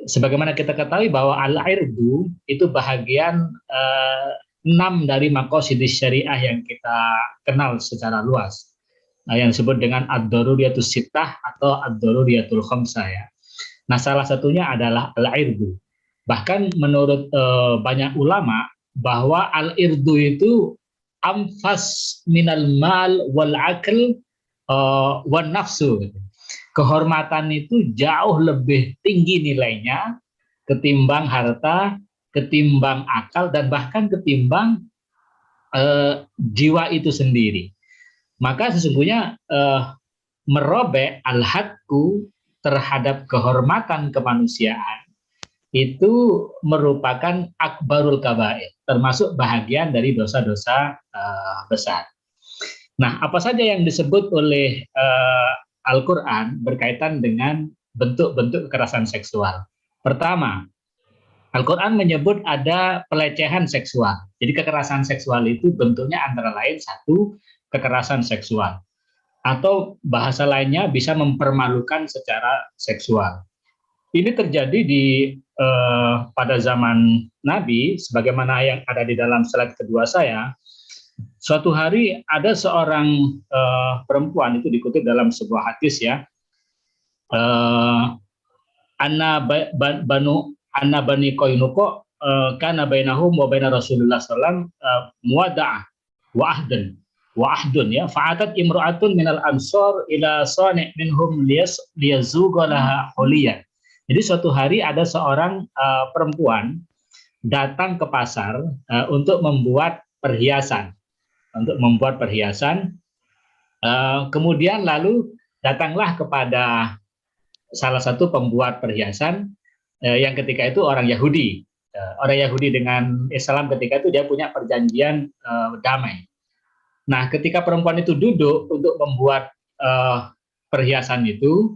Sebagaimana kita ketahui bahwa al-irdu itu bahagian 6 dari maqasidis syariah yang kita kenal secara luas. Yang disebut dengan ad-daruriyatus sittah atau ad-daruriyatul khamsah ya. Nah, salah satunya adalah al-irdu. Bahkan menurut banyak ulama bahwa al-irdu itu amfas minal mal wal akal wan nafsu. Kehormatan itu jauh lebih tinggi nilainya ketimbang harta, ketimbang akal, dan bahkan ketimbang jiwa itu sendiri. Maka sesungguhnya merobek al-hadku terhadap kehormatan kemanusiaan itu merupakan akbarul kabair, termasuk bahagian dari dosa-dosa besar. Nah, apa saja yang disebut oleh Al-Quran berkaitan dengan bentuk-bentuk kekerasan seksual? Pertama, Al-Quran menyebut ada pelecehan seksual. Jadi kekerasan seksual itu bentuknya antara lain satu, kekerasan seksual. Atau bahasa lainnya bisa mempermalukan secara seksual. Ini terjadi pada zaman Nabi, sebagaimana yang ada di dalam slide kedua saya. Suatu hari ada seorang perempuan, itu dikutip dalam sebuah hadis ya. Anna bani Qainuqa kana bainahum wa baina Rasulullah sallallahu muwada'ah wa ahdun ya, fa'atat imra'atun minal ansar ila sani' minhum liyazuqa laha huliyan. Jadi suatu hari ada seorang perempuan datang ke pasar untuk membuat perhiasan. Kemudian lalu datanglah kepada salah satu pembuat perhiasan yang ketika itu orang Yahudi. Orang Yahudi dengan Islam ketika itu dia punya perjanjian damai. Nah, ketika perempuan itu duduk untuk membuat perhiasan itu,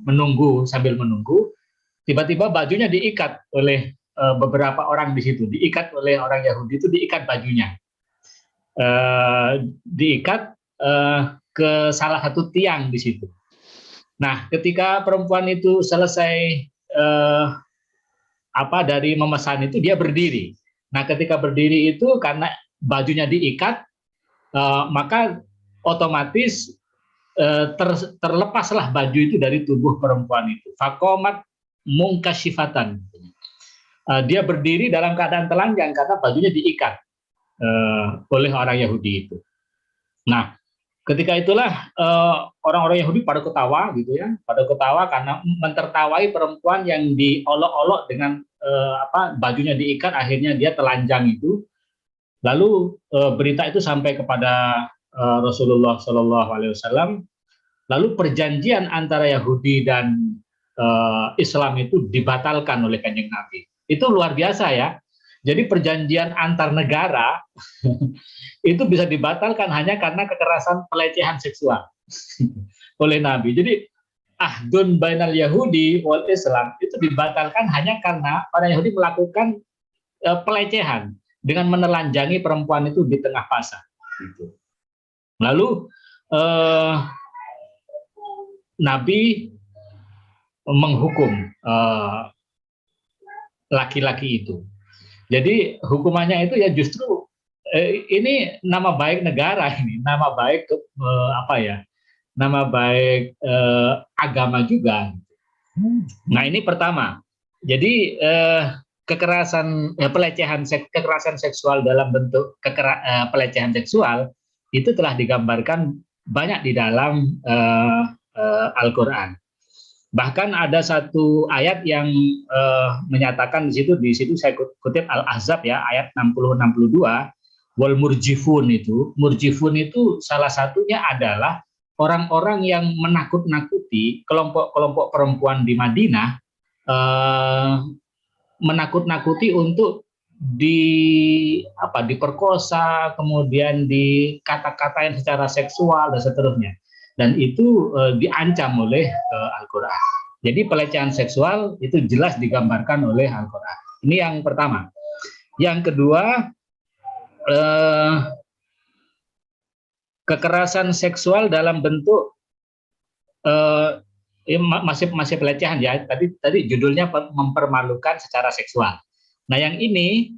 sambil menunggu, tiba-tiba bajunya diikat oleh beberapa orang di situ, diikat oleh orang Yahudi itu, diikat bajunya, diikat ke salah satu tiang di situ. Nah, ketika perempuan itu selesai dari memesan itu dia berdiri. Nah, ketika berdiri itu karena bajunya diikat, maka otomatis terlepaslah baju itu dari tubuh perempuan itu. Faqomat mungkashifatan. Dia berdiri dalam keadaan telanjang karena bajunya diikat oleh orang Yahudi itu. Nah, ketika itulah orang-orang Yahudi pada ketawa gitu ya, pada ketawa karena mentertawai perempuan yang diolok-olok dengan bajunya diikat, akhirnya dia telanjang itu. Lalu berita itu sampai kepada Rasulullah Shallallahu Alaihi Wasallam. Lalu perjanjian antara Yahudi dan Islam itu dibatalkan oleh Kanjeng Nabi. Itu luar biasa ya. Jadi perjanjian antar negara itu bisa dibatalkan hanya karena kekerasan pelecehan seksual oleh Nabi. Jadi ahdun bainal Yahudi wal Islam itu dibatalkan hanya karena orang Yahudi melakukan pelecehan dengan menelanjangi perempuan itu di tengah pasar. Gitu. Lalu Nabi menghukum laki-laki itu. Jadi hukumannya itu ya justru ini nama baik negara ini, nama baik nama baik agama juga. Nah ini pertama. Jadi kekerasan kekerasan seksual dalam bentuk pelecehan seksual itu telah digambarkan banyak di dalam Al-Quran. Bahkan ada satu ayat yang menyatakan di situ saya kutip Al-Ahzab ya, ayat 60-62, wal murjifun itu salah satunya adalah orang-orang yang menakut-nakuti kelompok-kelompok perempuan di Madinah, menakut-nakuti untuk diperkosa, kemudian dikata-katain secara seksual dan seterusnya. Dan itu diancam oleh Al-Quran. Jadi pelecehan seksual itu jelas digambarkan oleh Al-Quran. Ini yang pertama. Yang kedua, kekerasan seksual dalam bentuk masih pelecehan ya. Tadi judulnya mempermalukan secara seksual. Nah yang ini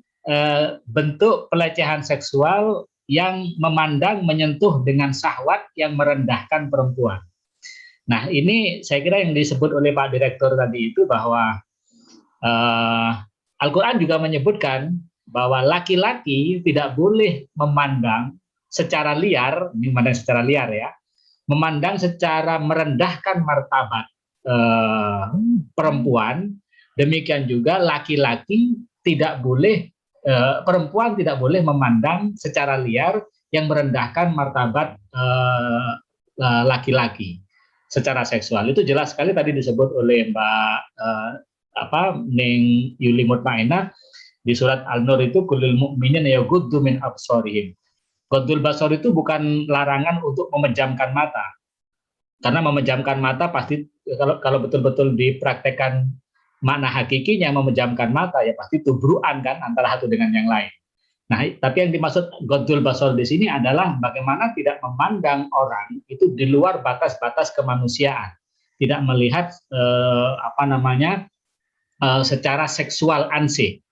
bentuk pelecehan seksual yang memandang menyentuh dengan syahwat yang merendahkan perempuan. Nah ini saya kira yang disebut oleh Pak Direktur tadi itu bahwa Al-Quran juga menyebutkan bahwa laki-laki tidak boleh memandang secara liar, memandang secara merendahkan martabat perempuan. Demikian juga laki-laki tidak boleh perempuan tidak boleh memandang secara liar yang merendahkan martabat laki-laki secara seksual. Itu jelas sekali tadi disebut oleh Mbak Ning Yuli Mutmainah di surat Al-Nur itu kullil mu'minin yaghuddu min absarihim. Ghaddul basar itu bukan larangan untuk memejamkan mata. Karena memejamkan mata pasti kalau betul-betul dipraktekkan makna hakikinya memejamkan mata ya pasti tubruan kan antara satu dengan yang lain. Nah, tapi yang dimaksud ghaddul basar di sini adalah bagaimana tidak memandang orang itu di luar batas-batas kemanusiaan, tidak melihat secara seksual ansih.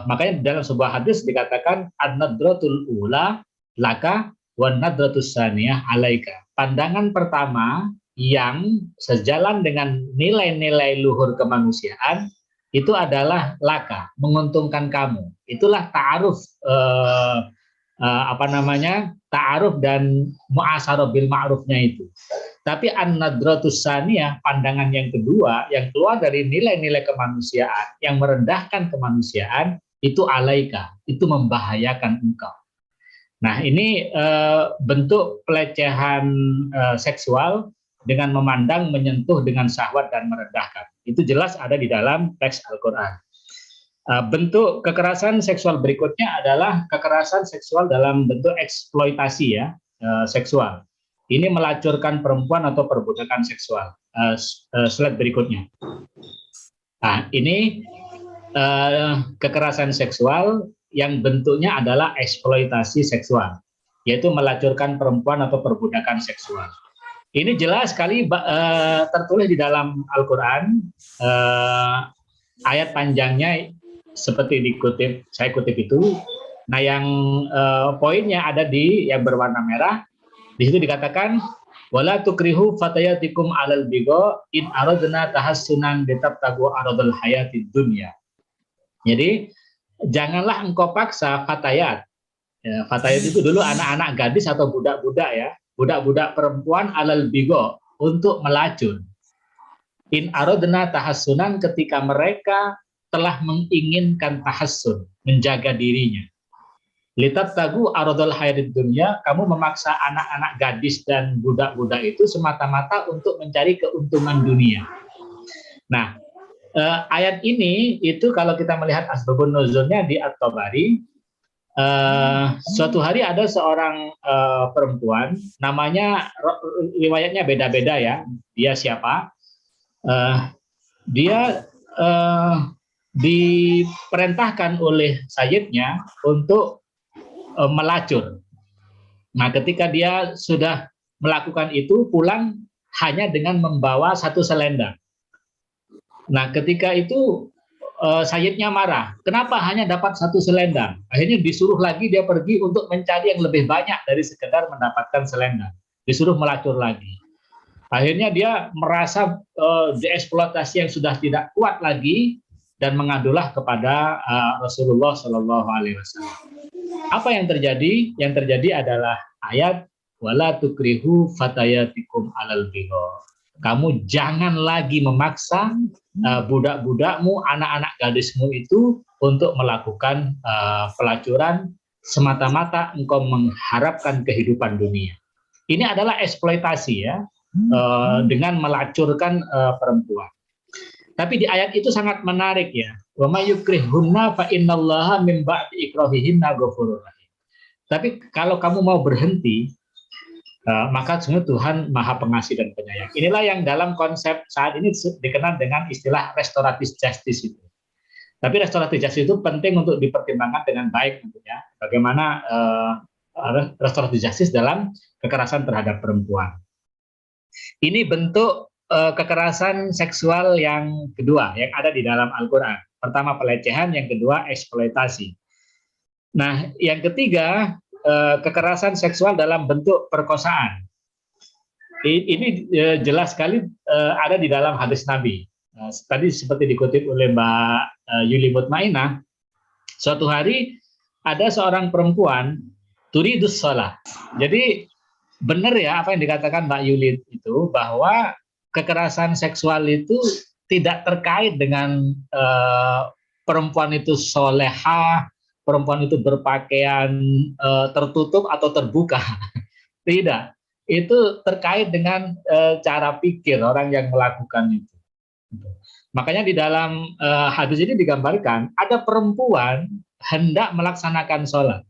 Makanya dalam sebuah hadis dikatakan an-nadratul ula laka wan nadratus tsaniyah alaika. Pandangan pertama yang sejalan dengan nilai-nilai luhur kemanusiaan itu adalah laka, menguntungkan kamu. Itulah ta'aruf ta'aruf dan mu'asyarah bil ma'rufnya itu. Tapi an-nadratus tsaniyah, pandangan yang kedua yang keluar dari nilai-nilai kemanusiaan yang merendahkan kemanusiaan itu alaika, itu membahayakan engkau. Nah, ini bentuk pelecehan seksual dengan memandang, menyentuh dengan syahwat dan merendahkan. Itu jelas ada di dalam teks Al-Quran. Bentuk kekerasan seksual berikutnya adalah kekerasan seksual dalam bentuk eksploitasi ya, seksual. Ini melacurkan perempuan atau perbudakan seksual. Slide berikutnya. Nah, ini kekerasan seksual yang bentuknya adalah eksploitasi seksual, yaitu melacurkan perempuan atau perbudakan seksual. Ini jelas sekali tertulis di dalam Al-Quran ayat panjangnya seperti saya kutip itu. Nah, yang poinnya ada di yang berwarna merah. Di situ dikatakan wala tukrihu fatayatikum alal bigo in aradna tahassunan bitabtagu aradul hayatid dunya. Jadi janganlah engkau paksa fatayat. Ya, fatayat itu dulu anak-anak gadis atau budak-budak ya, budak-budak perempuan alal bigo untuk melacur. In aradna tahassunan ketika mereka telah menginginkan tahassun, menjaga dirinya. Litabtagu aradul hayatid dunya, kamu memaksa anak-anak gadis dan budak-budak itu semata-mata untuk mencari keuntungan dunia. Nah, ayat ini itu kalau kita melihat asbabun nuzulnya di At-Tabari, suatu hari ada seorang perempuan, namanya riwayatnya beda-beda ya, dia siapa? Dia diperintahkan oleh sayyidnya untuk melacur. Nah, ketika dia sudah melakukan itu, pulang hanya dengan membawa satu selendang. Nah, ketika itu sayyidnya marah. Kenapa hanya dapat satu selendang? Akhirnya disuruh lagi dia pergi untuk mencari yang lebih banyak dari sekedar mendapatkan selendang. Disuruh melacur lagi. Akhirnya dia merasa dieksploitasi yang sudah tidak kuat lagi dan mengadulah kepada Rasulullah Shallallahu Alaihi Wasallam. Apa yang terjadi? Yang terjadi adalah ayat wala tukrihu fatayatikum alal bigho. Kamu jangan lagi memaksa budak-budakmu, anak-anak gadismu itu untuk melakukan pelacuran semata-mata engkau mengharapkan kehidupan dunia. Ini adalah eksploitasi ya, dengan melacurkan perempuan. Tapi di ayat itu sangat menarik ya. Wa may yukrihunna fa innallaha min ba'di ikrahihinna ghafurur rahim. Tapi kalau kamu mau berhenti, maka sebenarnya Tuhan Maha Pengasih dan Penyayang. Inilah yang dalam konsep saat ini dikenal dengan istilah restoratif justice itu. Tapi restoratif justice itu penting untuk dipertimbangkan dengan baik tentunya. Bagaimana restoratif justice dalam kekerasan terhadap perempuan. Ini bentuk kekerasan seksual yang kedua yang ada di dalam Al-Quran. Pertama pelecehan, yang kedua eksploitasi. Nah, yang ketiga kekerasan seksual dalam bentuk perkosaan. Ini jelas sekali ada di dalam hadis Nabi. Tadi seperti dikutip oleh Mbak Yuli Mutmainah, suatu hari ada seorang perempuan turidus shalah. Jadi benar ya apa yang dikatakan Mbak Yuli itu, bahwa kekerasan seksual itu tidak terkait dengan perempuan itu solehah, perempuan itu berpakaian tertutup atau terbuka. Tidak. Itu terkait dengan cara pikir orang yang melakukan itu. Makanya di dalam hadis ini digambarkan ada perempuan hendak melaksanakan sholat.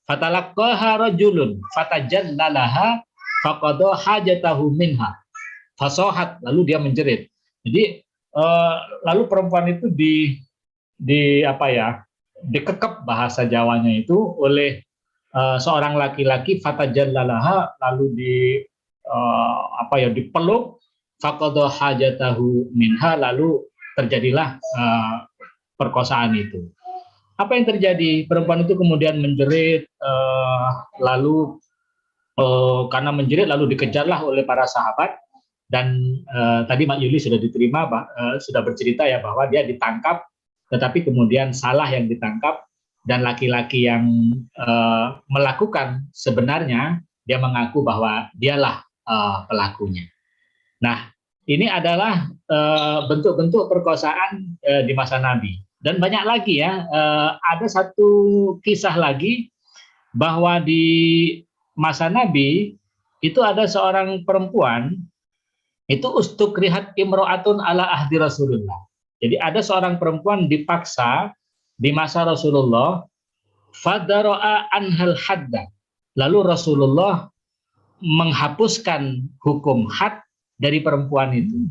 Fatalaqqaha rajulun fatajallalaha faqada hajatahu minha. Fasohat, lalu dia menjerit. Jadi lalu perempuan itu dikekep bahasa Jawanya itu oleh seorang laki-laki, fatajallalaha, lalu dipeluk, faqada hajatahu minha, lalu terjadilah perkosaan itu. Apa yang terjadi? Perempuan itu kemudian menjerit, lalu karena menjerit lalu dikejarlah oleh para sahabat. Dan tadi Mak Yuli sudah sudah bercerita ya bahwa dia ditangkap, tetapi kemudian salah yang ditangkap, dan laki-laki yang melakukan sebenarnya dia mengaku bahwa dialah pelakunya. Nah, ini adalah bentuk-bentuk perkosaan di masa Nabi, dan banyak lagi ya. Ada satu kisah lagi bahwa di masa Nabi itu ada seorang perempuan itu ustukrihat imro'atun ala ahdi Rasulullah. Jadi ada seorang perempuan dipaksa di masa Rasulullah, fadaro'a anhal hadda. Lalu Rasulullah menghapuskan hukum had dari perempuan itu.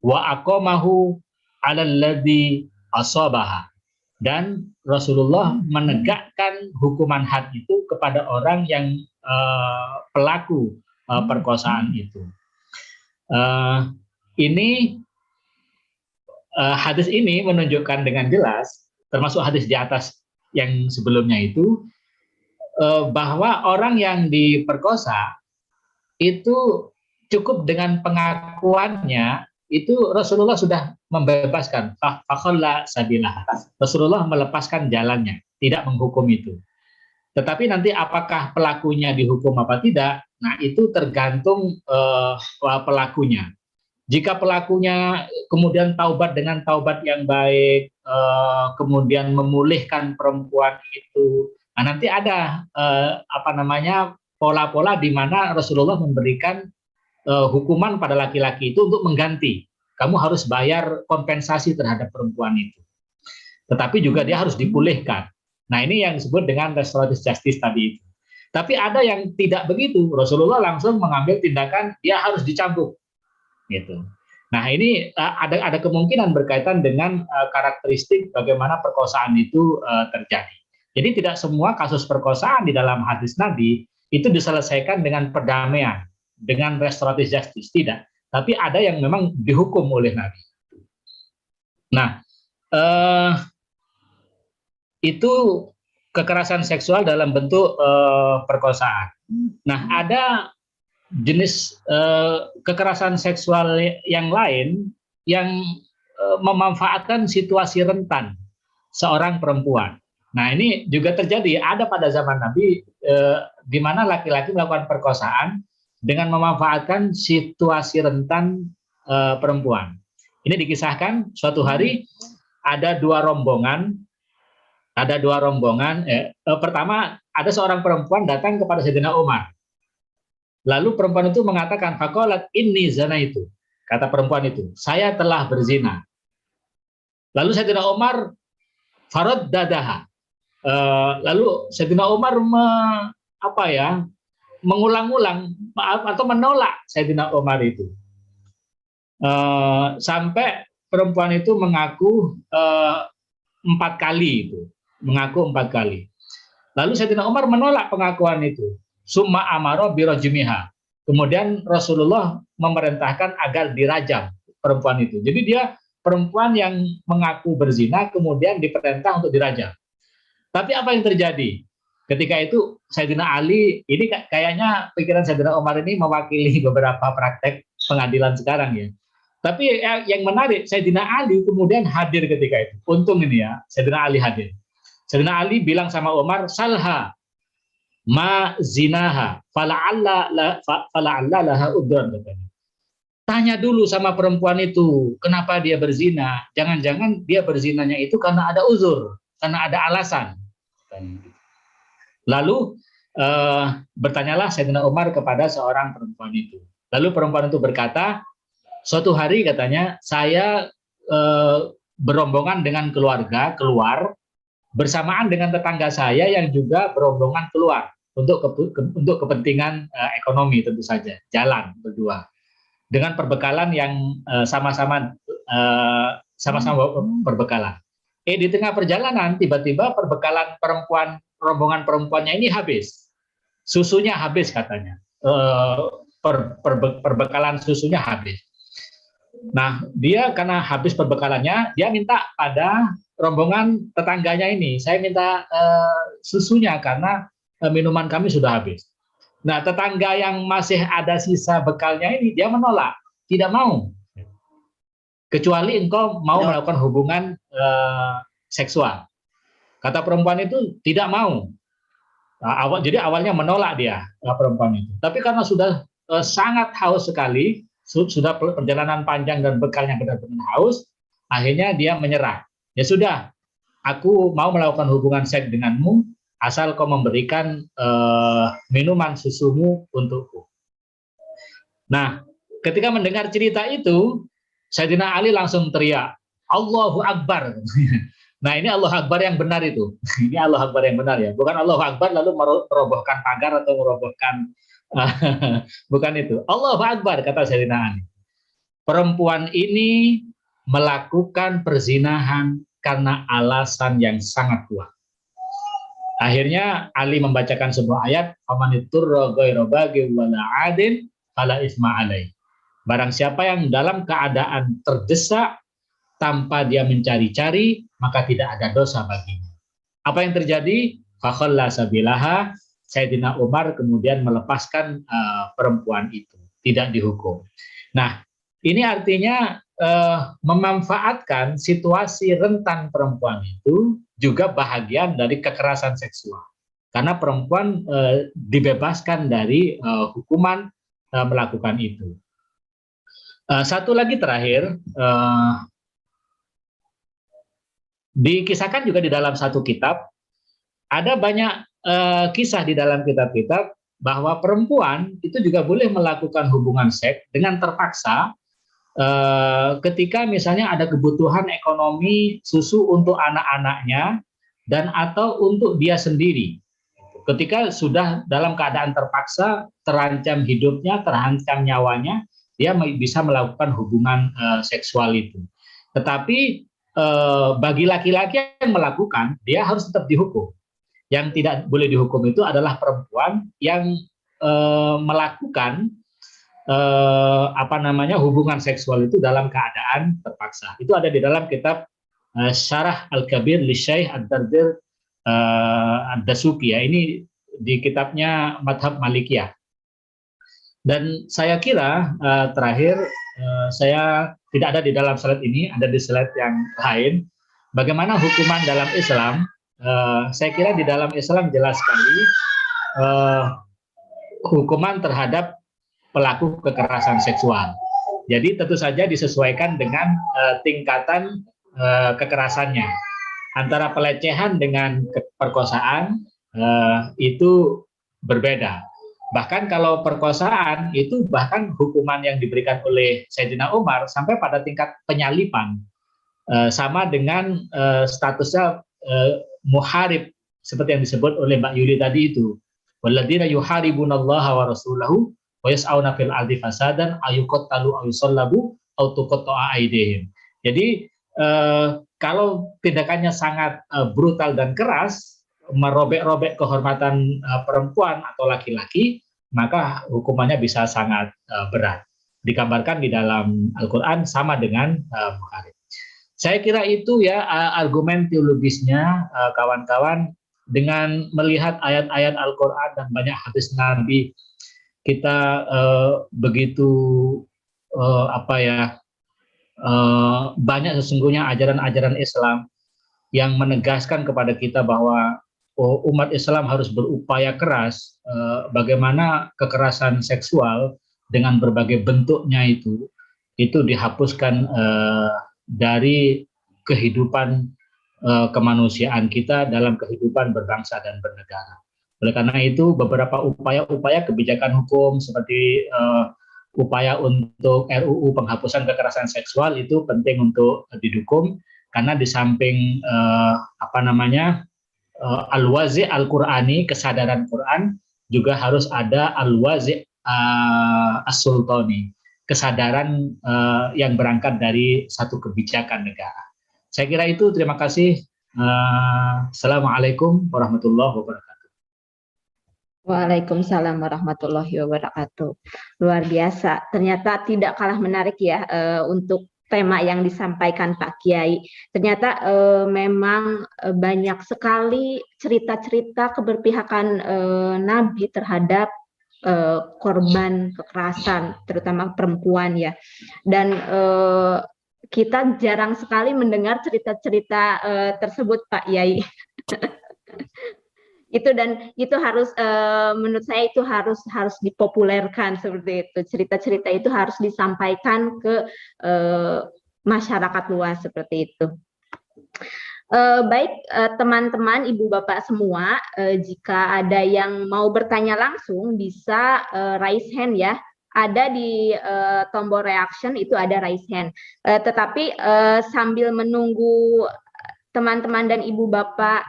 Wa aqamahu 'alal ladzi asabaha. Dan Rasulullah menegakkan hukuman had itu kepada orang yang pelaku perkosaan itu. Ini hadis ini menunjukkan dengan jelas, termasuk hadis di atas yang sebelumnya itu, bahwa orang yang diperkosa itu cukup dengan pengakuannya, itu Rasulullah sudah membebaskan. Fakhalla sabilah. Rasulullah melepaskan jalannya, tidak menghukum itu. Tetapi nanti apakah pelakunya dihukum apa tidak, nah itu tergantung pelakunya. Jika pelakunya kemudian taubat dengan taubat yang baik, kemudian memulihkan perempuan itu, nah nanti ada pola-pola di mana Rasulullah memberikan hukuman pada laki-laki itu untuk mengganti. Kamu harus bayar kompensasi terhadap perempuan itu. Tetapi juga dia harus dipulihkan. Nah ini yang disebut dengan restoratif justice tadi itu. Tapi ada yang tidak begitu. Rasulullah langsung mengambil tindakan dia harus dicambuk. Gitu. Nah ini ada kemungkinan berkaitan dengan karakteristik bagaimana perkosaan itu terjadi. Jadi tidak semua kasus perkosaan di dalam hadis Nabi itu diselesaikan dengan perdamaian, dengan restoratif justice, tidak. Tapi ada yang memang dihukum oleh Nabi. Nah, itu kekerasan seksual dalam bentuk perkosaan. Nah, ada jenis kekerasan seksual yang lain yang memanfaatkan situasi rentan seorang perempuan. Nah, ini juga terjadi, ada pada zaman Nabi di mana laki-laki melakukan perkosaan dengan memanfaatkan situasi rentan perempuan. Ini dikisahkan suatu hari ada dua rombongan. Pertama, ada seorang perempuan datang kepada Sayyidina Umar. Lalu perempuan itu mengatakan, faqalat inni zanaitu. Kata perempuan itu, saya telah berzina. Lalu Sayyidina Umar faraddadaha. Lalu Sayyidina Umar mengulang-ulang atau menolak Sayyidina Umar itu. Sampai perempuan itu mengaku 4 kali itu. Mengaku 4 kali. Lalu Sayyidina Umar menolak pengakuan itu. Summa amaro birajmiha. Kemudian Rasulullah memerintahkan agar dirajam perempuan itu. Jadi dia perempuan yang mengaku berzina kemudian diperintah untuk dirajam. Tapi apa yang terjadi? Ketika itu Sayyidina Ali, ini kayaknya pikiran Sayyidina Umar ini mewakili beberapa praktek pengadilan sekarang ya. Tapi yang menarik, Sayyidina Ali kemudian hadir ketika itu. Untung ini ya, Sayyidina Ali hadir. Sayyidina Ali bilang sama Umar, salha ma zinaha fala'alla laha udran, katanya. Tanya dulu sama perempuan itu, kenapa dia berzina? Jangan-jangan dia berzinanya itu karena ada uzur, karena ada alasan. Lalu bertanyalah Sayyidina Umar kepada seorang perempuan itu. Lalu perempuan itu berkata, suatu hari katanya, saya berombongan dengan keluarga keluar bersamaan dengan tetangga saya yang juga berombongan keluar untuk kepentingan ekonomi tentu saja, jalan berdua dengan perbekalan yang sama-sama berbekalan. Di tengah perjalanan tiba-tiba perbekalan rombongan perempuannya ini habis, susunya habis katanya, perbekalan susunya habis. Nah, dia karena habis perbekalannya, dia minta pada rombongan tetangganya ini, saya minta susunya karena minuman kami sudah habis. Nah, tetangga yang masih ada sisa bekalnya ini, dia menolak, tidak mau. Kecuali engkau mau melakukan hubungan seksual. Kata perempuan itu tidak mau. Jadi awalnya menolak dia, perempuan itu. Tapi karena sudah sangat haus sekali, sudah perjalanan panjang dan bekalnya benar-benar haus, akhirnya dia menyerah. Ya sudah, aku mau melakukan hubungan seks denganmu, asal kau memberikan minuman susumu untukku. Nah, ketika mendengar cerita itu, Sayyidina Ali langsung teriak, Allahu Akbar. Nah, ini Allahu Akbar yang benar itu. Ini Allahu Akbar yang benar ya. Bukan Allahu Akbar lalu merobohkan pagar atau merobohkan bukan itu. Allahu Akbar, kata Sayyidina Ali. Perempuan ini melakukan perzinahan karena alasan yang sangat kuat. Akhirnya Ali membacakan sebuah ayat, "Famaniturra ghairu baghin wala 'adin fala isma 'alaihi." Barang siapa yang dalam keadaan terdesak tanpa dia mencari-cari, maka tidak ada dosa baginya. Apa yang terjadi? Fakhalla sabilaha, Sayyidina Umar kemudian melepaskan perempuan itu, tidak dihukum. Nah, ini artinya memanfaatkan situasi rentan perempuan itu juga bahagian dari kekerasan seksual. Karena perempuan dibebaskan dari hukuman melakukan itu. Satu lagi terakhir, dikisahkan juga di dalam satu kitab, ada banyak kisah di dalam kitab-kitab bahwa perempuan itu juga boleh melakukan hubungan seks dengan terpaksa ketika misalnya ada kebutuhan ekonomi susu untuk anak-anaknya dan atau untuk dia sendiri. Ketika sudah dalam keadaan terpaksa, terancam hidupnya, terancam nyawanya, dia bisa melakukan hubungan seksual itu. Tetapi bagi laki-laki yang melakukan, dia harus tetap dihukum. Yang tidak boleh dihukum itu adalah perempuan yang melakukan hubungan seksual itu dalam keadaan terpaksa. Itu ada di dalam kitab Syarah Al-Kabir li Syekh Ad-Dardir Ad-Dasuki ya. Ini di kitabnya Madhab Malikiyah. Dan saya kira terakhir saya tidak ada di dalam slide ini, ada di slide yang lain. Bagaimana hukuman dalam Islam? Saya kira di dalam Islam jelas sekali hukuman terhadap pelaku kekerasan seksual. Jadi tentu saja disesuaikan dengan tingkatan kekerasannya. Antara pelecehan dengan perkosaan itu berbeda. Bahkan kalau perkosaan itu bahkan hukuman yang diberikan oleh Sayyidina Umar sampai pada tingkat penyalipan, sama dengan statusnya muharib seperti yang disebut oleh Mbak Yuli tadi itu. Walladzina yuharibunallaha wa rasulahu wa yas'auna fil ardi fasadan ayyuqattalu aw yusallabu aw tuqatta'a aydihim. Jadi kalau tindakannya sangat brutal dan keras, merobek-robek kehormatan perempuan atau laki-laki, maka hukumannya bisa sangat berat. Digambarkan di dalam Al-Qur'an sama dengan muharib. Saya kira itu ya argumen teologisnya kawan-kawan. Dengan melihat ayat-ayat Al-Quran dan banyak hadis Nabi, kita begitu banyak sesungguhnya ajaran-ajaran Islam yang menegaskan kepada kita bahwa umat Islam harus berupaya keras bagaimana kekerasan seksual dengan berbagai bentuknya itu dihapuskan dari kehidupan kemanusiaan kita dalam kehidupan berbangsa dan bernegara. Oleh karena itu, beberapa upaya-upaya kebijakan hukum seperti upaya untuk RUU penghapusan kekerasan seksual itu penting untuk didukung, karena di samping al-wazi' al-Qur'ani, kesadaran Quran, juga harus ada al-wazi' as-sultani, kesadaran yang berangkat dari satu kebijakan negara. Saya kira itu, terima kasih. Assalamualaikum warahmatullahi wabarakatuh. Waalaikumsalam warahmatullahi wabarakatuh. Luar biasa, ternyata tidak kalah menarik ya untuk tema yang disampaikan Pak Kiai. Ternyata memang banyak sekali cerita-cerita keberpihakan Nabi terhadap korban kekerasan, terutama perempuan ya. Dan kita jarang sekali mendengar cerita-cerita tersebut, Pak Yai. Itu harus menurut saya itu harus dipopulerkan seperti itu. Cerita-cerita itu harus disampaikan ke masyarakat luas seperti itu. Baik teman-teman, ibu bapak semua, jika ada yang mau bertanya langsung bisa raise hand ya. Ada di tombol reaction itu ada raise hand. Tetapi sambil menunggu teman-teman dan ibu bapak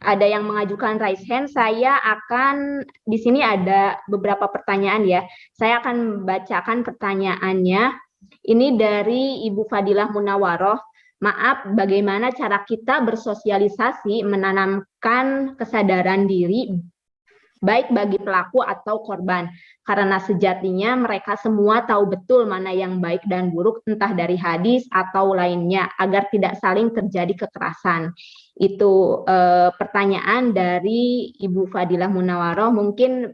ada yang mengajukan raise hand, saya akan di sini ada beberapa pertanyaan ya. Saya akan bacakan pertanyaannya. Ini dari Ibu Fadilah Munawaroh. Maaf, bagaimana cara kita bersosialisasi menanamkan kesadaran diri baik bagi pelaku atau korban. Karena sejatinya mereka semua tahu betul mana yang baik dan buruk, entah dari hadis atau lainnya, agar tidak saling terjadi kekerasan. Itu pertanyaan dari Ibu Fadilah Munawaroh, mungkin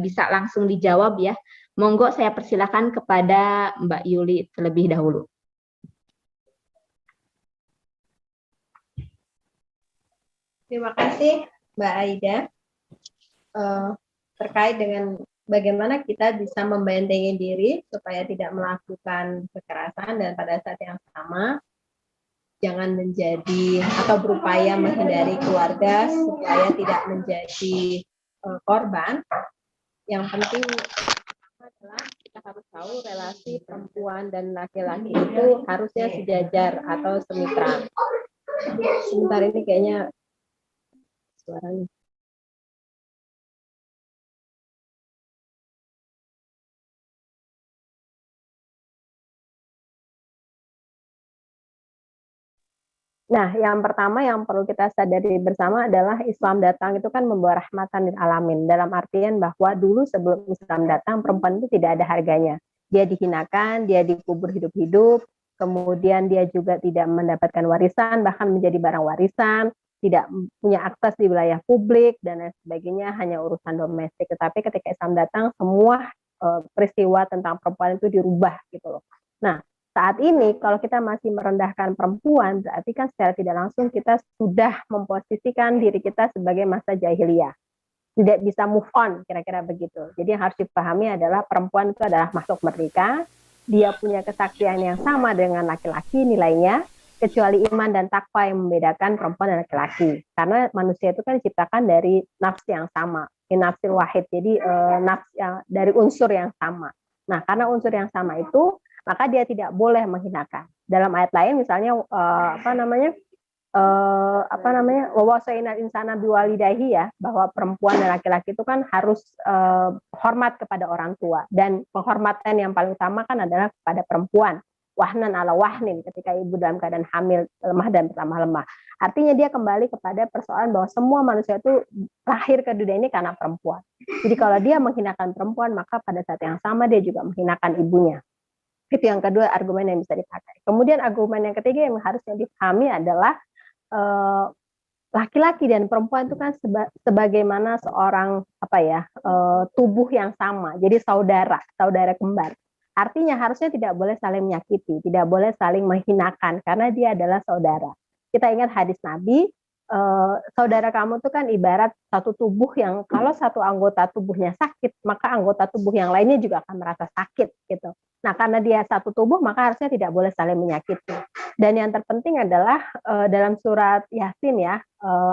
bisa langsung dijawab ya. Monggo saya persilakan kepada Mbak Yuli terlebih dahulu. Terima kasih Mbak Aida. Terkait dengan bagaimana kita bisa membentengi diri supaya tidak melakukan kekerasan dan pada saat yang sama jangan menjadi atau berupaya menghindari keluarga supaya tidak menjadi korban. Yang penting adalah kita harus tahu relasi perempuan dan laki-laki itu harusnya sejajar atau semitra. Sebentar ini kayaknya suaranya. Nah, yang pertama yang perlu kita sadari bersama adalah Islam datang itu kan membawa rahmatan lil alamin. Dalam artian bahwa dulu sebelum Islam datang, perempuan itu tidak ada harganya. Dia dihinakan, dia dikubur hidup-hidup, kemudian dia juga tidak mendapatkan warisan, bahkan menjadi barang warisan, tidak punya akses di wilayah publik, dan lain sebagainya, hanya urusan domestik. Tetapi ketika Islam datang, semua peristiwa tentang perempuan itu dirubah gitu loh. Nah, saat ini kalau kita masih merendahkan perempuan, berarti kan secara tidak langsung kita sudah memposisikan diri kita sebagai masa jahiliyah. Tidak bisa move on, kira-kira begitu. Jadi yang harus dipahami adalah perempuan itu adalah makhluk merdeka, dia punya kesaktian yang sama dengan laki-laki nilainya, kecuali iman dan takwa yang membedakan perempuan dan laki-laki. Karena manusia itu kan diciptakan dari nafs yang sama, nafsil wahid, jadi nafs yang dari unsur yang sama. Nah, karena unsur yang sama itu, maka dia tidak boleh menghinakan. Dalam ayat lain misalnya wawasainal insana biwalidayhi, ya, bahwa perempuan dan laki-laki itu kan harus hormat kepada orang tua, dan penghormatan yang paling utama kan adalah kepada perempuan. Wahnan ala wahnin, ketika ibu dalam keadaan hamil, lemah dan bertambah lemah. Artinya dia kembali kepada persoalan bahwa semua manusia itu lahir ke dunia ini karena perempuan. Jadi kalau dia menghinakan perempuan, maka pada saat yang sama dia juga menghinakan ibunya. Itu yang kedua argumen yang bisa dipakai. Kemudian argumen yang ketiga yang harusnya dipahami adalah laki-laki dan perempuan itu kan sebagaimana seorang tubuh yang sama, jadi saudara kembar. Artinya harusnya tidak boleh saling menyakiti, tidak boleh saling menghinakan karena dia adalah saudara. Kita ingat hadis Nabi, saudara kamu itu kan ibarat satu tubuh yang kalau satu anggota tubuhnya sakit, maka anggota tubuh yang lainnya juga akan merasa sakit gitu. Nah, karena dia satu tubuh, maka harusnya tidak boleh saling menyakiti. Dan yang terpenting adalah dalam surat Yasin ya,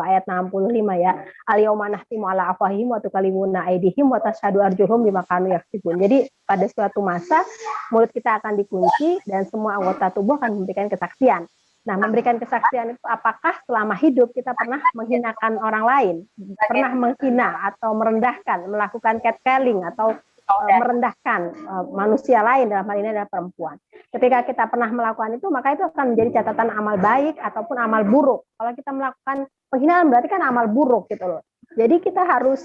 ayat 65 ya, al-yauma nahtimu ala afwahihim wa tukallimuna aydihim wa tashhadu arjuluhum bima kanu yaksibun. Jadi pada suatu masa mulut kita akan dikunci dan semua anggota tubuh akan memberikan kesaksian. Nah, memberikan kesaksian itu apakah selama hidup kita pernah menghinakan orang lain, pernah menghina atau merendahkan, melakukan catcalling atau merendahkan manusia lain, dalam hal ini adalah perempuan. Ketika kita pernah melakukan itu, maka itu akan menjadi catatan amal baik ataupun amal buruk. Kalau kita melakukan penghinaan berarti kan amal buruk gitu loh. Jadi kita harus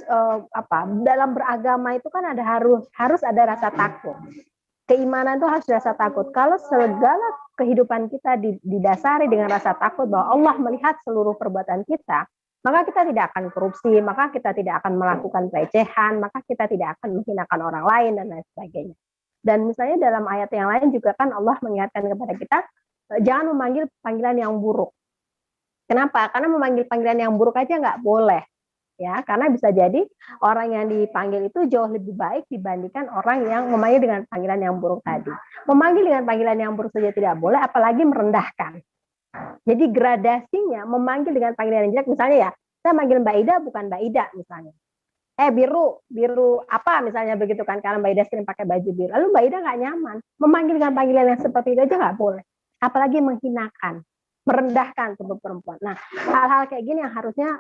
dalam beragama itu kan harus ada rasa takut. Keimanan itu harus rasa takut. Kalau segala kehidupan kita didasari dengan rasa takut bahwa Allah melihat seluruh perbuatan kita, maka kita tidak akan korupsi, maka kita tidak akan melakukan pelecehan, maka kita tidak akan menghinakan orang lain dan lain sebagainya. Dan misalnya dalam ayat yang lain juga kan Allah mengingatkan kepada kita, jangan memanggil panggilan yang buruk. Kenapa? Karena memanggil panggilan yang buruk aja nggak boleh. Ya, karena bisa jadi orang yang dipanggil itu jauh lebih baik dibandingkan orang yang memanggil dengan panggilan yang buruk tadi. Memanggil dengan panggilan yang buruk saja tidak boleh, apalagi merendahkan. Jadi gradasinya memanggil dengan panggilan yang jelek, misalnya ya, saya manggil Mbak Ida bukan Mbak Ida misalnya. Biru apa misalnya begitu kan, karena Mbak Ida sering pakai baju biru. Lalu Mbak Ida nggak nyaman, memanggil dengan panggilan yang seperti itu aja nggak boleh. Apalagi menghinakan, merendahkan tubuh perempuan. Nah, hal-hal kayak gini yang harusnya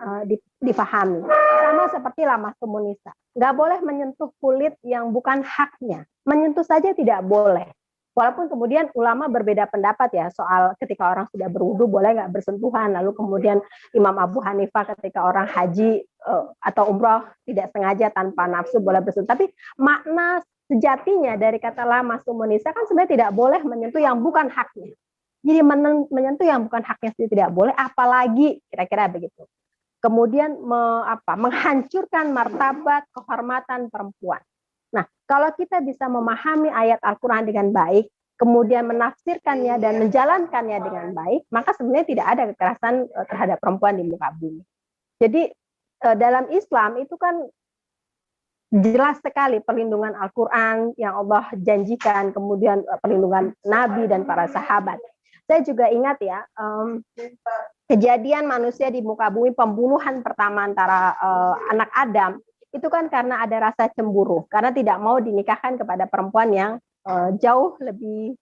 dipahami. Sama seperti lamastumun nisa. Nggak boleh menyentuh kulit yang bukan haknya. Menyentuh saja tidak boleh. Walaupun kemudian ulama berbeda pendapat ya soal ketika orang sudah berwudu boleh nggak bersentuhan, lalu kemudian Imam Abu Hanifah ketika orang haji atau umroh tidak sengaja tanpa nafsu boleh bersentuhan. Tapi makna sejatinya dari kata lamasum nisa kan sebenarnya tidak boleh menyentuh yang bukan haknya. Jadi menyentuh yang bukan haknya sendiri tidak boleh, apalagi kira-kira begitu. Kemudian menghancurkan martabat kehormatan perempuan. Nah, kalau kita bisa memahami ayat Al-Quran dengan baik, kemudian menafsirkannya dan menjalankannya dengan baik, maka sebenarnya tidak ada kekerasan terhadap perempuan di muka bumi. Jadi dalam Islam itu kan jelas sekali perlindungan Al-Quran yang Allah janjikan, kemudian perlindungan Nabi dan para sahabat. Saya juga ingat ya, kejadian manusia di muka bumi, pembunuhan pertama antara anak Adam, itu kan karena ada rasa cemburu, karena tidak mau dinikahkan kepada perempuan yang jauh lebih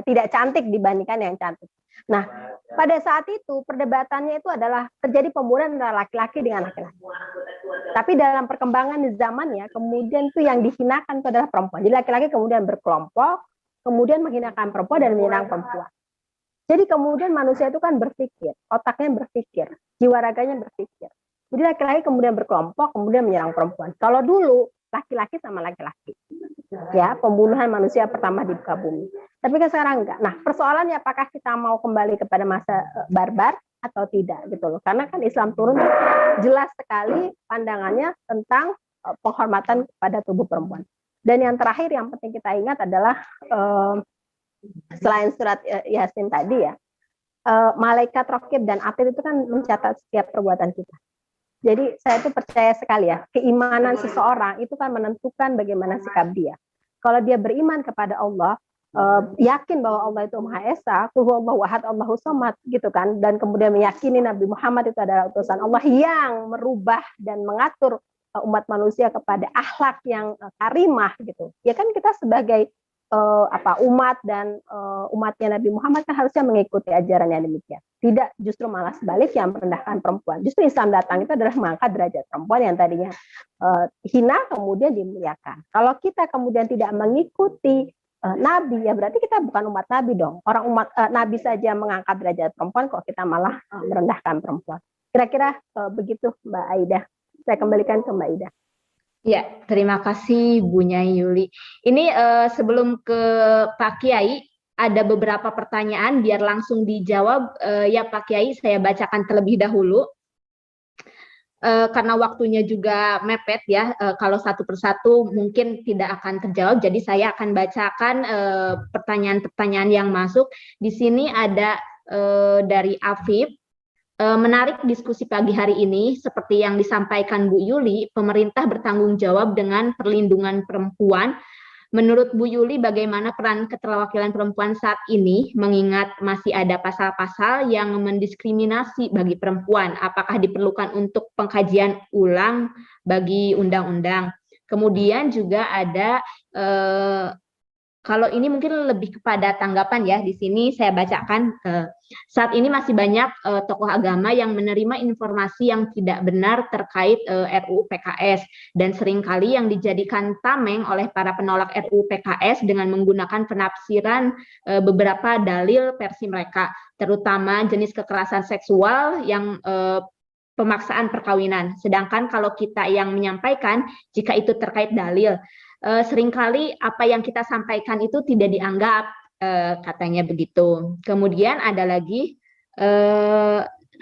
tidak cantik dibandingkan yang cantik. Nah, pada saat itu perdebatannya itu adalah terjadi pembunuhan antara laki-laki dengan laki-laki. Tapi dalam perkembangan zamannya, kemudian itu yang dihinakan itu adalah perempuan. Jadi laki-laki kemudian berkelompok, kemudian menghinakan perempuan dan menyerang perempuan. Jadi kemudian manusia itu kan berpikir, otaknya berpikir, jiwa raganya berpikir. Jadi laki-laki kemudian berkelompok, kemudian menyerang perempuan. Kalau dulu laki-laki sama laki-laki, ya pembunuhan manusia pertama di muka bumi. Tapi kan sekarang enggak. Nah persoalannya apakah kita mau kembali kepada masa barbar atau tidak gitu loh. Karena kan Islam turun jelas sekali pandangannya tentang penghormatan kepada tubuh perempuan. Dan yang terakhir yang penting kita ingat adalah selain surat Yasin tadi ya, malaikat raqib dan atid itu kan mencatat setiap perbuatan kita. Jadi saya tuh percaya sekali ya, keimanan seseorang itu kan menentukan bagaimana sikap dia. Kalau dia beriman kepada Allah, yakin bahwa Allah itu Maha Esa, qul huwallahu ahad, Allahus samad gitu kan, dan kemudian meyakini Nabi Muhammad itu adalah utusan Allah yang merubah dan mengatur umat manusia kepada akhlak yang karimah gitu. Ya kan kita sebagai umat dan umatnya Nabi Muhammad kan harusnya mengikuti ajaran yang demikian. Tidak justru malah sebalik yang merendahkan perempuan. Justru Islam datang itu adalah mengangkat derajat perempuan yang tadinya hina kemudian dimuliakan. Kalau kita kemudian tidak mengikuti Nabi, ya berarti kita bukan umat Nabi dong. Orang umat Nabi saja mengangkat derajat perempuan, kok kita malah merendahkan perempuan. Kira-kira begitu Mbak Aida. Saya kembalikan ke Mbak Aida. Ya, terima kasih Bu Nyai Yuli. Ini sebelum ke Pak Kiai, ada beberapa pertanyaan, biar langsung dijawab. Ya Pak Kiai, saya bacakan terlebih dahulu. Karena waktunya juga mepet ya, kalau satu persatu mungkin tidak akan terjawab, jadi saya akan bacakan pertanyaan-pertanyaan yang masuk. Di sini ada dari Afif. Menarik diskusi pagi hari ini, seperti yang disampaikan Bu Yuli, pemerintah bertanggung jawab dengan perlindungan perempuan. Menurut Bu Yuli, bagaimana peran keterwakilan perempuan saat ini, mengingat masih ada pasal-pasal yang mendiskriminasi bagi perempuan? Apakah diperlukan untuk pengkajian ulang bagi undang-undang? Kemudian juga ada kalau ini mungkin lebih kepada tanggapan ya, di sini saya bacakan, saat ini masih banyak tokoh agama yang menerima informasi yang tidak benar terkait RUU PKS, dan seringkali yang dijadikan tameng oleh para penolak RUU PKS dengan menggunakan penafsiran beberapa dalil versi mereka, terutama jenis kekerasan seksual yang pemaksaan perkawinan. Sedangkan kalau kita yang menyampaikan, jika itu terkait dalil, seringkali apa yang kita sampaikan itu tidak dianggap, katanya begitu. Kemudian ada lagi,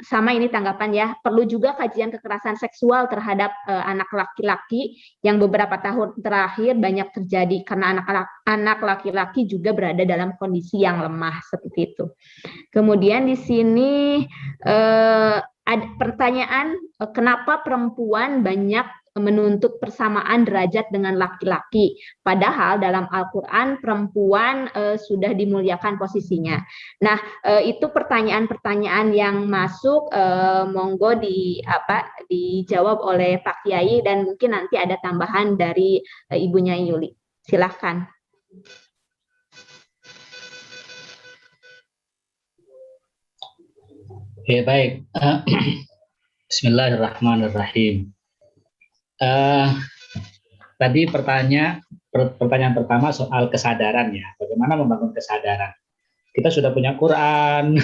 sama ini tanggapan ya, perlu juga kajian kekerasan seksual terhadap anak laki-laki yang beberapa tahun terakhir banyak terjadi, karena anak laki-laki juga berada dalam kondisi yang lemah seperti itu. Kemudian di sini ada pertanyaan, kenapa perempuan banyak menuntut persamaan derajat dengan laki-laki, padahal dalam Al-Quran perempuan sudah dimuliakan posisinya. Nah, itu pertanyaan-pertanyaan yang masuk, monggo dijawab oleh Pak Kiai, dan mungkin nanti ada tambahan dari Ibunya Yuli. Silahkan. Oke, baik. Bismillahirrahmanirrahim. tadi pertanyaan pertama soal kesadaran ya. Bagaimana membangun kesadaran? Kita sudah punya Quran,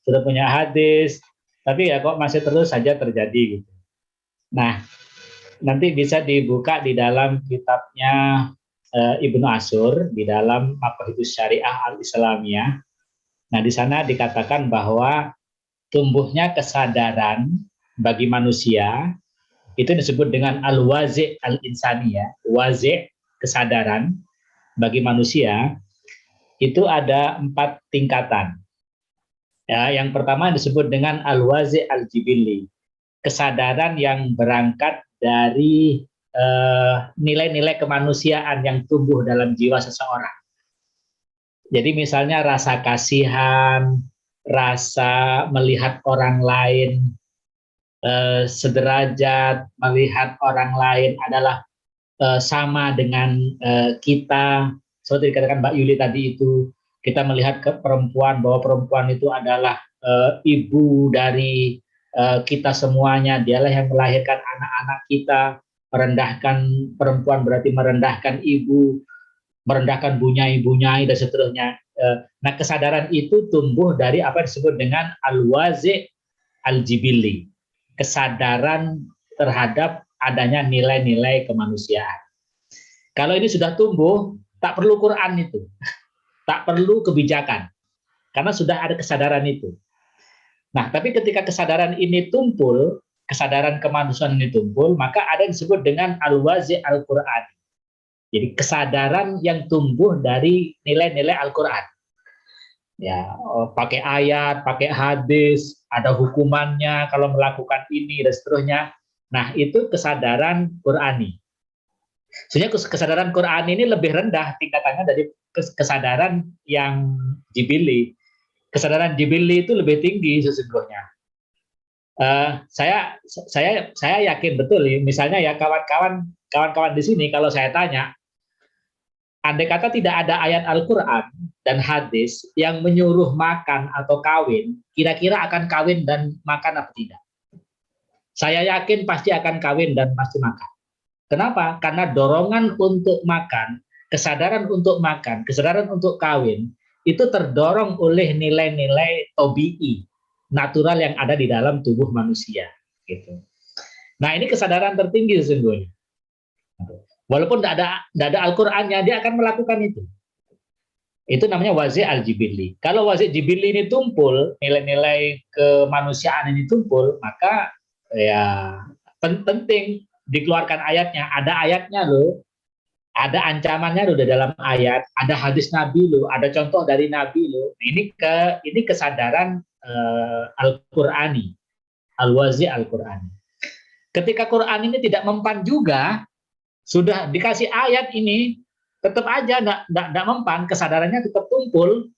sudah punya hadis, tapi ya kok masih terus saja terjadi gitu. Nah, nanti bisa dibuka di dalam kitabnya Ibnu Ashur di dalam Maqasidus Syariah Al-Islamiyah. Nah, di sana dikatakan bahwa tumbuhnya kesadaran bagi manusia itu disebut dengan al-wazi' al-insani ya. Wazi' kesadaran bagi manusia itu ada 4 tingkatan. Ya, yang pertama disebut dengan al-wazi' al-jibilli. Kesadaran yang berangkat dari nilai-nilai kemanusiaan yang tumbuh dalam jiwa seseorang. Jadi misalnya rasa kasihan, rasa melihat orang lain sederajat, melihat orang lain adalah sama dengan kita. Seperti dikatakan Mbak Yuli tadi itu, kita melihat ke perempuan bahwa perempuan itu adalah ibu dari kita semuanya, dialah yang melahirkan anak-anak kita. Merendahkan perempuan berarti merendahkan ibu, merendahkan bunyai-bunyai dan seterusnya. Nah, kesadaran itu tumbuh dari apa yang disebut dengan al-wazi' al-jibilli, kesadaran terhadap adanya nilai-nilai kemanusiaan. Kalau ini sudah tumbuh, tak perlu Quran itu, tak perlu kebijakan, karena sudah ada kesadaran itu. Nah, tapi ketika kesadaran ini tumpul, kesadaran kemanusiaan ini tumpul, maka ada yang disebut dengan al-wazi' al-Quran. Jadi kesadaran yang tumbuh dari nilai-nilai Al-Quran. Ya, pakai ayat, pakai hadis, ada hukumannya kalau melakukan ini dan seterusnya. Nah, itu kesadaran Qurani. Sebenarnya kesadaran Quran ini lebih rendah tingkatannya dari kesadaran yang jibili. Kesadaran jibili itu lebih tinggi sesungguhnya. Saya yakin betul, misalnya ya kawan-kawan di sini kalau saya tanya, andai kata tidak ada ayat Al-Quran dan hadis yang menyuruh makan atau kawin, kira-kira akan kawin dan makan apa tidak? Saya yakin pasti akan kawin dan pasti makan. Kenapa? Karena dorongan untuk makan, kesadaran untuk makan, kesadaran untuk kawin, itu terdorong oleh nilai-nilai tobi'i, natural yang ada di dalam tubuh manusia. Gitu. Nah, ini kesadaran tertinggi sesungguhnya. Walaupun tidak ada Al-Qur'annya, dia akan melakukan itu. Itu namanya wazi' al-jibilli. Kalau wazi' jibilli ini tumpul, nilai-nilai kemanusiaan ini tumpul, maka ya penting dikeluarkan ayatnya. Ada ayatnya loh, ada ancamannya loh di dalam ayat, ada hadis Nabi loh, ada contoh dari Nabi loh. Ini kesadaran Al-Qur'ani, al-wazi' al-Qur'ani. Ketika Quran ini tidak mempan juga, sudah dikasih ayat ini, tetap aja nggak mempan, kesadarannya tetap tumpul.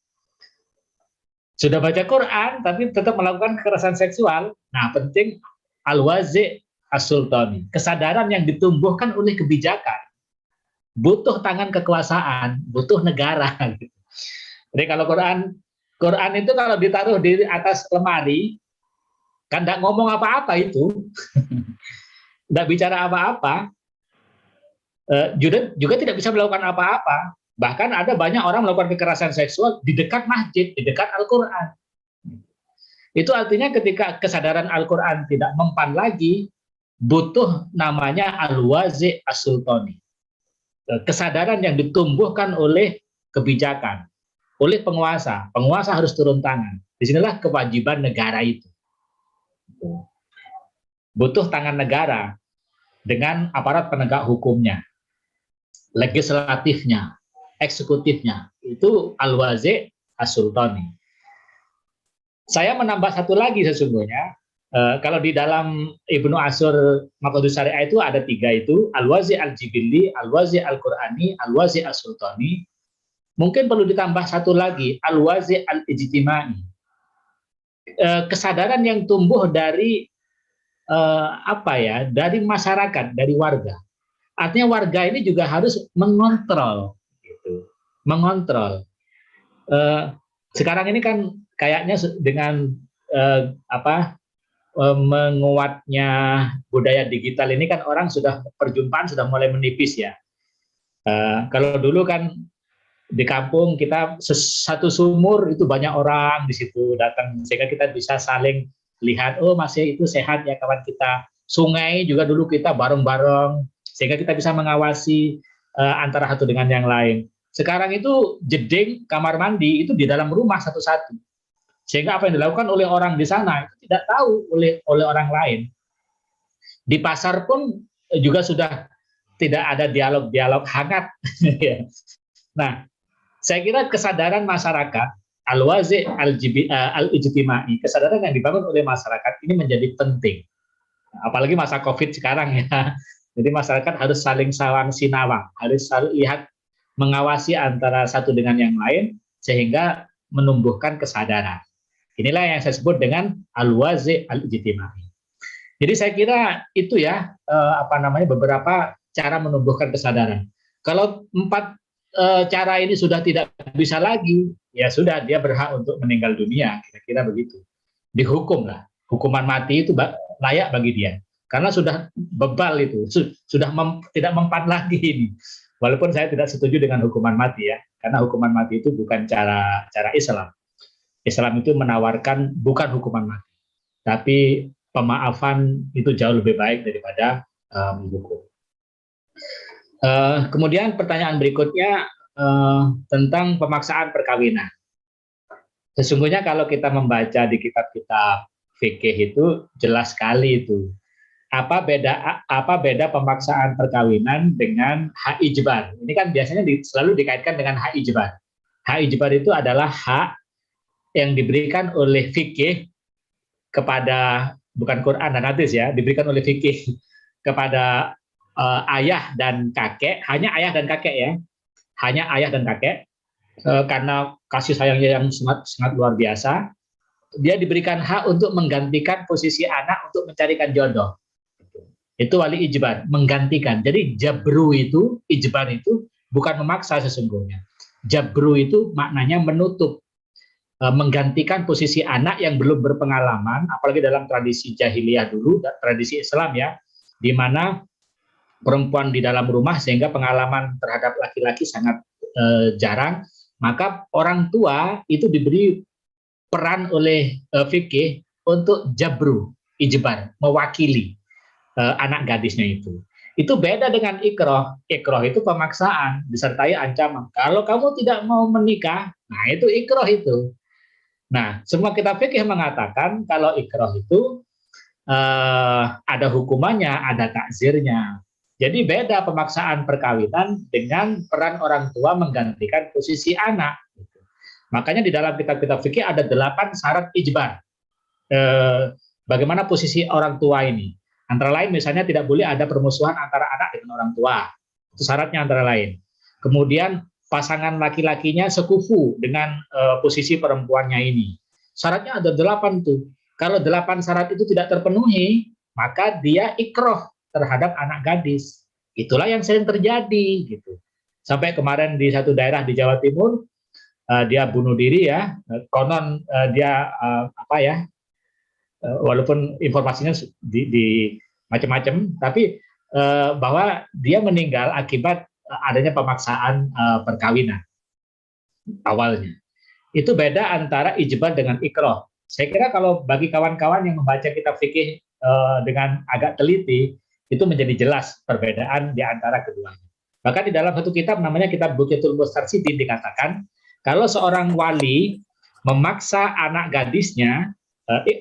Sudah baca Quran, tapi tetap melakukan kekerasan seksual. Nah, penting al-wazi' as-sultani, kesadaran yang ditumbuhkan oleh kebijakan. Butuh tangan kekuasaan, butuh negara. Jadi kalau Quran itu kalau ditaruh di atas lemari, kan nggak ngomong apa-apa itu, nggak bicara apa-apa, juga tidak bisa melakukan apa-apa. Bahkan ada banyak orang melakukan kekerasan seksual di dekat masjid, di dekat Al-Quran. Itu artinya ketika kesadaran Al-Quran tidak mempan lagi, butuh namanya al-wazi' as-sultani. Kesadaran yang ditumbuhkan oleh kebijakan, oleh penguasa. Penguasa harus turun tangan. Disinilah kewajiban negara itu. Butuh tangan negara dengan aparat penegak hukumnya, legislatifnya, eksekutifnya. Itu al-wazi' as-sultani. Saya menambah satu lagi sesungguhnya. Kalau di dalam Ibnu Ashur Maqasidus Syariah itu ada 3 itu, al-wazi' al-jibilli, al-wazi' al-Qur'ani, al-wazi' as-sultani. Mungkin perlu ditambah satu lagi, al-wazi' al-ijtimai. Kesadaran yang tumbuh dari dari masyarakat, dari warga. Artinya warga ini juga harus mengontrol, gitu. Mengontrol. Sekarang ini kan kayaknya dengan menguatnya budaya digital ini kan orang sudah perjumpaan sudah mulai menipis ya. Kalau dulu kan di kampung kita satu sumur itu banyak orang di situ datang sehingga kita bisa saling lihat, oh masih itu sehat ya kawan kita. Sungai juga dulu kita bareng-bareng sehingga kita bisa mengawasi antara satu dengan yang lain. Sekarang itu jeding kamar mandi itu di dalam rumah satu-satu. Sehingga apa yang dilakukan oleh orang di sana itu tidak tahu oleh orang lain. Di pasar pun juga sudah tidak ada dialog-dialog hangat. Nah, saya kira kesadaran masyarakat al-wazi al-ijtimai, kesadaran yang dibangun oleh masyarakat ini menjadi penting. Apalagi masa Covid sekarang ya. Jadi masyarakat harus saling sawang sinawang, harus saling lihat, mengawasi antara satu dengan yang lain sehingga menumbuhkan kesadaran. Inilah yang saya sebut dengan al-wazi al-ijtimai. Jadi saya kira itu ya beberapa cara menumbuhkan kesadaran. Kalau 4 cara ini sudah tidak bisa lagi, ya sudah dia berhak untuk meninggal dunia, kira-kira begitu. Dihukum lah, hukuman mati itu layak bagi dia, karena sudah bebal itu, sudah tidak mempan lagi ini. Walaupun saya tidak setuju dengan hukuman mati ya, karena hukuman mati itu bukan cara Islam. Islam itu menawarkan bukan hukuman mati, tapi pemaafan itu jauh lebih baik daripada menghukum. Kemudian pertanyaan berikutnya tentang pemaksaan perkawinan. Sesungguhnya kalau kita membaca di kitab-kitab fikih itu jelas sekali itu. Apa beda pemaksaan perkawinan dengan hak ijbar? Ini kan biasanya selalu dikaitkan dengan hak ijbar. Hak ijbar itu adalah hak yang diberikan oleh fikih kepada, bukan Quran dan hadis ya, diberikan oleh fikih kepada ayah dan kakek, hanya ayah dan kakek ya, hanya ayah dan kakek, karena kasih sayangnya yang sangat luar biasa, dia diberikan hak untuk menggantikan posisi anak untuk mencarikan jodoh. Itu wali ijbar, menggantikan. Jadi jabru itu, ijbar itu bukan memaksa sesungguhnya. Jabru itu maknanya menutup, menggantikan posisi anak yang belum berpengalaman, apalagi dalam tradisi jahiliyah dulu, tradisi Islam ya, di mana perempuan di dalam rumah sehingga pengalaman terhadap laki-laki sangat jarang, maka orang tua itu diberi peran oleh fikih untuk jabru, ijbar, mewakili anak gadisnya itu. Itu beda dengan ikroh. Ikroh itu pemaksaan disertai ancaman. Kalau kamu tidak mau menikah, nah itu ikroh itu. Nah, semua kitab fikih mengatakan kalau ikroh itu ada hukumannya, ada takzirnya. Jadi beda pemaksaan perkawinan dengan peran orang tua menggantikan posisi anak. Makanya di dalam kitab-kitab fikih ada 8 syarat ijbar. Bagaimana posisi orang tua ini? Antara lain misalnya tidak boleh ada permusuhan antara anak dengan orang tua. Itu syaratnya antara lain. Kemudian pasangan laki-lakinya sekufu dengan posisi perempuannya ini. Syaratnya ada 8 tuh. Kalau 8 syarat itu tidak terpenuhi, maka dia ikroh terhadap anak gadis. Itulah yang sering terjadi gitu. Sampai kemarin di satu daerah di Jawa Timur dia bunuh diri ya. Konon dia walaupun informasinya di macam-macam, tapi bahwa dia meninggal akibat adanya pemaksaan perkawinan awalnya. Itu beda antara ijbar dengan ikroh. Saya kira kalau bagi kawan-kawan yang membaca kitab fikih dengan agak teliti, itu menjadi jelas perbedaan di antara keduanya. Bahkan di dalam satu kitab namanya kitab Buqiyatul Mustarsyidin dikatakan, kalau seorang wali memaksa anak gadisnya,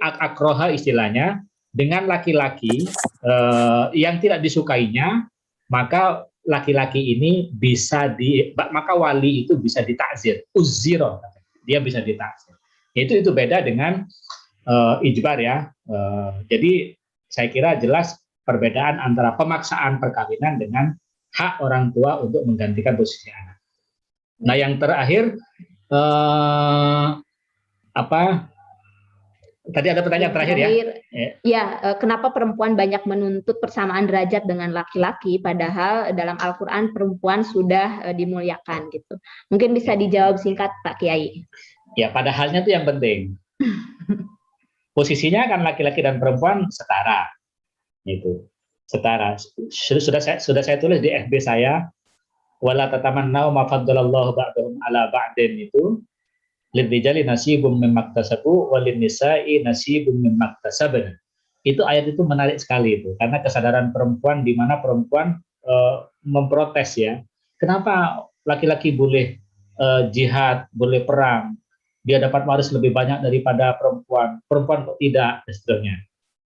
akroha istilahnya, dengan laki-laki yang tidak disukainya, maka laki-laki ini maka wali itu bisa ditakzir, uziro, dia bisa ditakzir. Itu beda dengan ijbar ya. Jadi saya kira jelas perbedaan antara pemaksaan perkawinan dengan hak orang tua untuk menggantikan posisi anak. Nah, yang terakhir tadi ada pertanyaan terakhir ya? Ya, kenapa perempuan banyak menuntut persamaan derajat dengan laki-laki, padahal dalam Al-Quran perempuan sudah dimuliakan gitu. Mungkin bisa dijawab singkat Pak Kiai. Ya, padahalnya itu yang penting. posisinya kan laki-laki dan perempuan setara, gitu, setara. Sudah saya tulis di FB saya, wala tatamannau ma faddalallahu ba'dahum ala ba'din, itu lirijali nasibum mimma iktasabu walin nisa'i nasibum mimma iktasabna. Itu ayat itu menarik sekali itu, karena kesadaran perempuan, di mana perempuan memprotes ya, kenapa laki-laki boleh jihad, boleh perang, dia dapat waris lebih banyak daripada perempuan, perempuan kok tidak, dan seterusnya.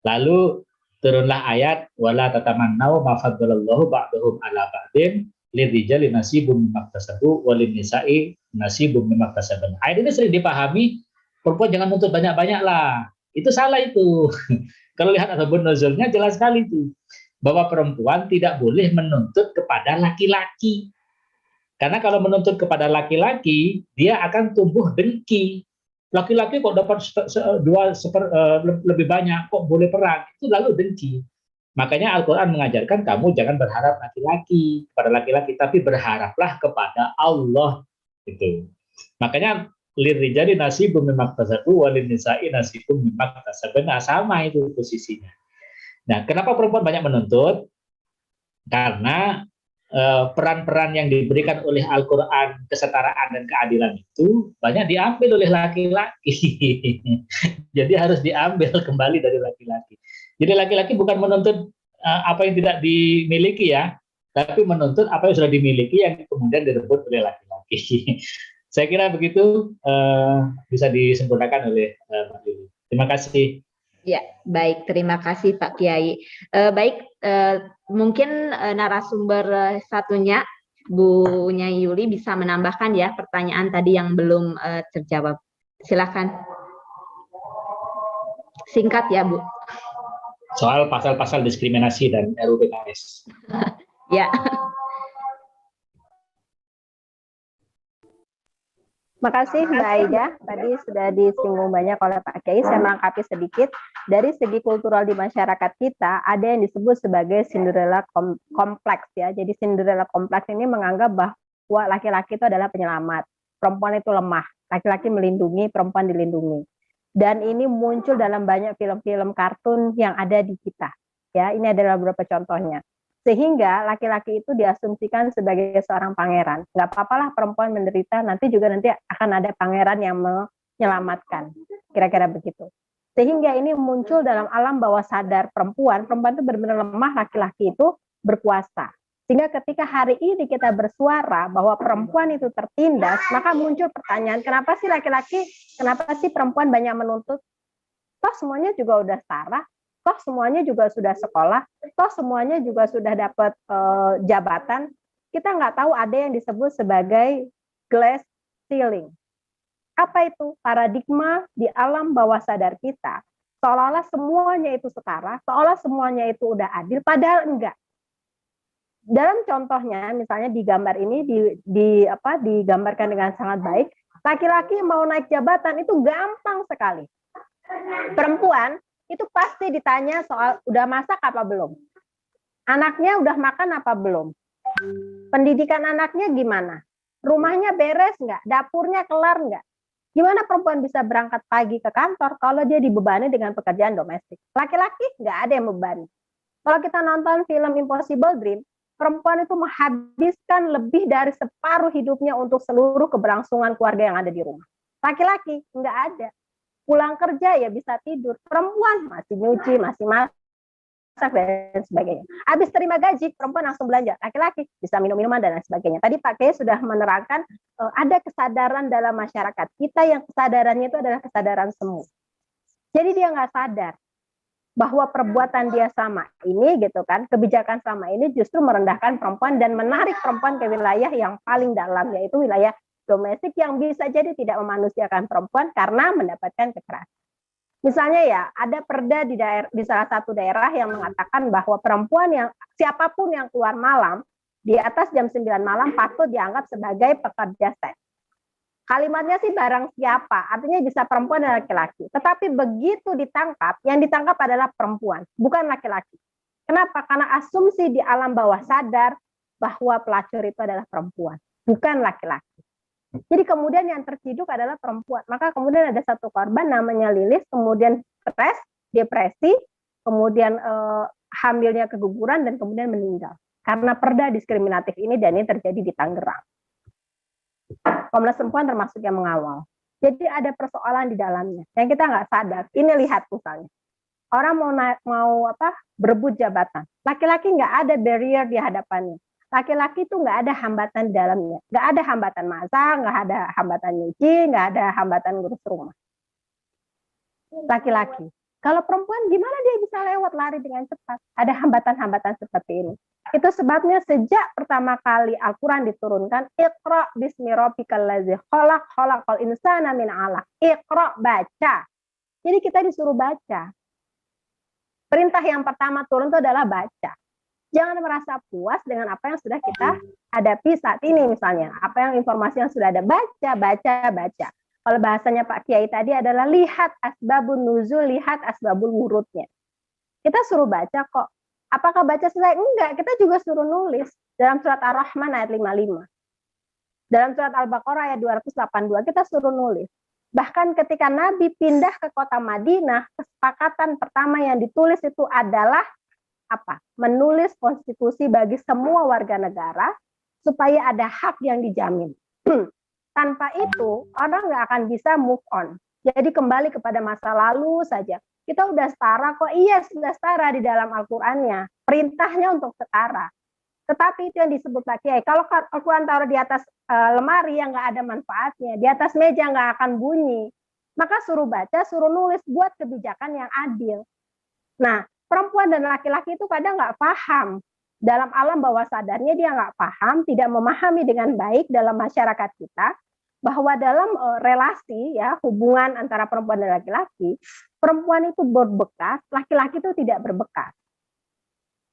Lalu turunlah ayat wala tatamannau ma faddalallahu ba'dahum ala ba'din lirijali nasibum mimma iktasabu walin nisa'i nasibum mimma iktasabna. Ayat ini sering dipahami perempuan jangan nuntut banyak-banyak lah. Itu salah itu. Kalau lihat asbabun nuzulnya jelas sekali itu, bahwa perempuan tidak boleh menuntut kepada laki-laki. Karena kalau menuntut kepada laki-laki, dia akan tumbuh dengki. Laki-laki kok dapat lebih banyak, kok boleh perang, itu lalu dengki. Makanya Al-Quran mengajarkan kamu jangan berharap laki-laki kepada laki-laki, tapi berharaplah kepada Allah. Gitu. Makanya lirijali nasibum mimma iktasabu walin nisa'i nasibum mimma iktasabna, sama itu posisinya. Nah, kenapa perempuan banyak menuntut? Karena peran-peran yang diberikan oleh Al-Quran, kesetaraan dan keadilan itu banyak diambil oleh laki-laki. Jadi harus diambil kembali dari laki-laki. Jadi laki-laki bukan menuntut apa yang tidak dimiliki ya, tapi menuntut apa yang sudah dimiliki yang kemudian direbut oleh laki-laki. Saya kira begitu bisa disempurnakan oleh Mbak Lili. Terima kasih. Ya, baik. Terima kasih Pak Kiai. Baik, mungkin narasumber satunya, Bu Nyai Yuli, bisa menambahkan ya pertanyaan tadi yang belum terjawab. Silakan. Singkat ya, Bu. Soal pasal-pasal diskriminasi dan RUU PKS. Ya. Makasih Mbak Aida, tadi sudah disinggung banyak oleh Pak Kiai. Saya melengkapi sedikit. Dari segi kultural di masyarakat kita, ada yang disebut sebagai Cinderella kompleks ya. Jadi Cinderella kompleks ini menganggap bahwa laki-laki itu adalah penyelamat, perempuan itu lemah, laki-laki melindungi, perempuan dilindungi. Dan ini muncul dalam banyak film-film kartun yang ada di kita. Ya, ini adalah beberapa contohnya. Sehingga laki-laki itu diasumsikan sebagai seorang pangeran. Nggak apa-apalah perempuan menderita, nanti akan ada pangeran yang menyelamatkan. Kira-kira begitu. Sehingga ini muncul dalam alam bawah sadar perempuan itu benar-benar lemah, laki-laki itu berkuasa. Sehingga ketika hari ini kita bersuara bahwa perempuan itu tertindas, maka muncul pertanyaan, kenapa sih laki-laki, kenapa sih perempuan banyak menuntut? Toh semuanya juga udah setara, toh semuanya juga sudah sekolah, toh semuanya juga sudah dapat jabatan. Kita nggak tahu ada yang disebut sebagai glass ceiling. Apa itu? Paradigma di alam bawah sadar kita, seolah-olah semuanya itu setara, seolah semuanya itu udah adil, padahal enggak. Dalam contohnya, misalnya di gambar ini digambarkan dengan sangat baik, laki-laki mau naik jabatan itu gampang sekali. Perempuan itu pasti ditanya soal udah masak apa belum, anaknya udah makan apa belum, pendidikan anaknya gimana, rumahnya beres nggak, dapurnya kelar nggak. Gimana perempuan bisa berangkat pagi ke kantor kalau dia dibebani dengan pekerjaan domestik? Laki-laki nggak ada yang membebani. Kalau kita nonton film Impossible Dream, perempuan itu menghabiskan lebih dari separuh hidupnya untuk seluruh keberlangsungan keluarga yang ada di rumah. Laki-laki nggak ada. Pulang kerja ya bisa tidur. Perempuan masih nyuci, masih masak, dan sebagainya. Habis terima gaji, perempuan langsung belanja. Laki-laki bisa minum-minuman dan lain sebagainya. Tadi Pak Kiai sudah menerangkan ada kesadaran dalam masyarakat kita yang kesadarannya itu adalah kesadaran semu. Jadi dia nggak sadar bahwa perbuatan dia sama ini gitu kan, kebijakan sama ini justru merendahkan perempuan dan menarik perempuan ke wilayah yang paling dalam, yaitu wilayah domestik yang bisa jadi tidak memanusiakan perempuan karena mendapatkan kekerasan. Misalnya ya, ada perda di salah satu daerah yang mengatakan bahwa perempuan yang siapapun yang keluar malam di atas jam 9 malam patut dianggap sebagai pekerja seks. Kalimatnya sih barang siapa, artinya bisa perempuan dan laki-laki. Tetapi begitu ditangkap, yang ditangkap adalah perempuan, bukan laki-laki. Kenapa? Karena asumsi di alam bawah sadar bahwa pelacur itu adalah perempuan, bukan laki-laki. Jadi kemudian yang terciduk adalah perempuan. Maka kemudian ada satu korban namanya Lilis, kemudian stres, depresi, kemudian hamilnya keguguran, dan kemudian meninggal. Karena perda diskriminatif ini, dan ini terjadi di Tangerang. Komnas Perempuan termasuk yang mengawal. Jadi ada persoalan di dalamnya yang kita nggak sadar. Ini lihat misalnya, orang mau berebut jabatan, laki-laki nggak ada barrier di hadapannya. Laki-laki itu nggak ada hambatan di dalamnya, nggak ada hambatan masak, nggak ada hambatan nyuci, nggak ada hambatan ngurus rumah. Laki-laki. Kalau perempuan gimana dia bisa lewat lari dengan cepat? Ada hambatan-hambatan seperti ini. Itu sebabnya sejak pertama kali Al-Quran diturunkan, Iqra bismi rabbikal ladzi khalaq, khalaqal insana min 'alaq. Iqra, baca. Jadi kita disuruh baca. Perintah yang pertama turun itu adalah baca. Jangan merasa puas dengan apa yang sudah kita hadapi saat ini misalnya. Apa yang informasi yang sudah ada, baca. Kalau bahasanya Pak Kiai tadi adalah lihat asbabun nuzul, lihat asbabul wurudnya. Kita suruh baca kok. Apakah baca selesai? Enggak, kita juga suruh nulis. Dalam surat Ar-Rahman ayat 55. Dalam surat Al-Baqarah ayat 282 kita suruh nulis. Bahkan ketika Nabi pindah ke kota Madinah, kesepakatan pertama yang ditulis itu adalah apa? Menulis konstitusi bagi semua warga negara supaya ada hak yang dijamin. Tanpa itu, orang nggak akan bisa move on. Jadi kembali kepada masa lalu saja. Kita udah setara kok, iya sudah setara di dalam Al-Qurannya. Perintahnya untuk setara. Tetapi itu yang disebut Pak Kiai. Kalau Al-Quran taruh di atas lemari yang nggak ada manfaatnya, di atas meja nggak akan bunyi, maka suruh baca, suruh nulis, buat kebijakan yang adil. Nah, perempuan dan laki-laki itu kadang nggak paham. Dalam alam bawah sadarnya dia nggak paham, tidak memahami dengan baik dalam masyarakat kita, bahwa dalam relasi ya hubungan antara perempuan dan laki-laki, perempuan itu berbekas, laki-laki itu tidak berbekas.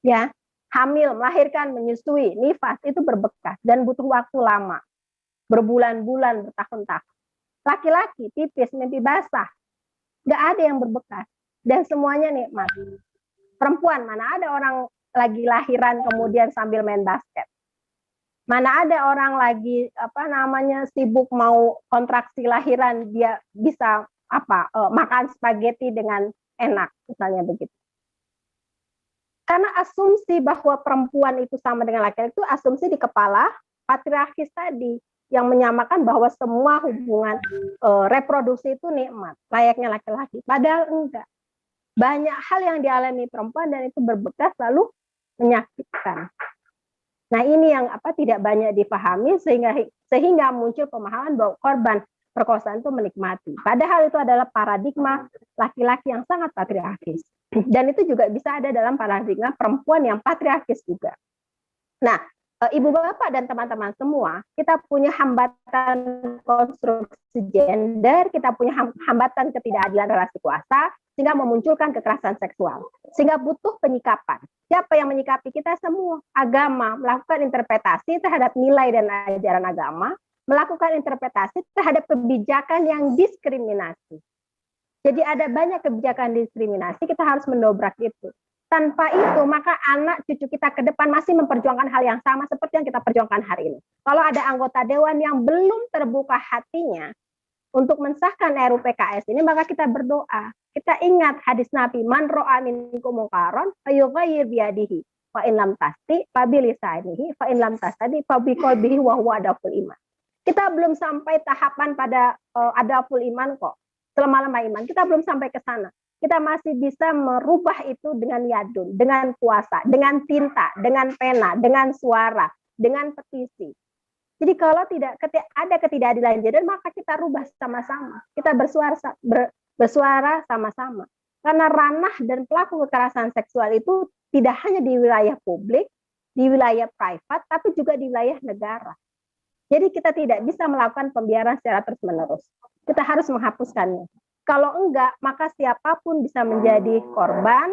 Ya, hamil, melahirkan, menyusui, nifas itu berbekas dan butuh waktu lama, berbulan-bulan, bertahun-tahun. Laki-laki tipis, mimpi basah, nggak ada yang berbekas dan semuanya nikmat. Perempuan, mana ada orang lagi lahiran kemudian sambil main basket. Mana ada orang lagi sibuk mau kontraksi lahiran dia bisa makan spaghetti dengan enak misalnya begitu. Karena asumsi bahwa perempuan itu sama dengan laki-laki itu asumsi di kepala patriarkis tadi yang menyamakan bahwa semua hubungan reproduksi itu nikmat, layaknya laki-laki. Padahal enggak. Banyak hal yang dialami perempuan dan itu berbekas lalu menyakitkan. Nah, ini yang tidak banyak dipahami sehingga muncul pemahaman bahwa korban perkosaan itu menikmati. Padahal itu adalah paradigma laki-laki yang sangat patriarkis. Dan itu juga bisa ada dalam paradigma perempuan yang patriarkis juga. Nah, Ibu Bapak dan teman-teman semua, kita punya hambatan konstruksi gender, kita punya hambatan ketidakadilan relasi kuasa, sehingga memunculkan kekerasan seksual. Sehingga butuh penyikapan. Siapa yang menyikapi kita semua? Agama, melakukan interpretasi terhadap nilai dan ajaran agama, melakukan interpretasi terhadap kebijakan yang diskriminasi. Jadi ada banyak kebijakan diskriminasi, kita harus mendobrak itu. Tanpa itu, maka anak cucu kita ke depan masih memperjuangkan hal yang sama seperti yang kita perjuangkan hari ini. Kalau ada anggota dewan yang belum terbuka hatinya untuk mensahkan RUU PKS ini, maka kita berdoa. Kita ingat hadis Nabi, man ro'a minkum munkaron fayughayyir biyadihi fa in lam tasti fa bilisanihi fa in lam tastadi fa biqalbihi wa huwa adaful iman. Kita belum sampai tahapan pada adaful iman kok. Selama-lama iman, kita belum sampai ke sana. Kita masih bisa merubah itu dengan yadun, dengan puasa, dengan tinta, dengan pena, dengan suara, dengan petisi. Jadi kalau ada ketidakadilan gender, maka kita rubah sama-sama. Kita bersuara sama-sama. Karena ranah dan pelaku kekerasan seksual itu tidak hanya di wilayah publik, di wilayah private, tapi juga di wilayah negara. Jadi kita tidak bisa melakukan pembiaran secara terus-menerus. Kita harus menghapuskannya. Kalau enggak, maka siapapun bisa menjadi korban.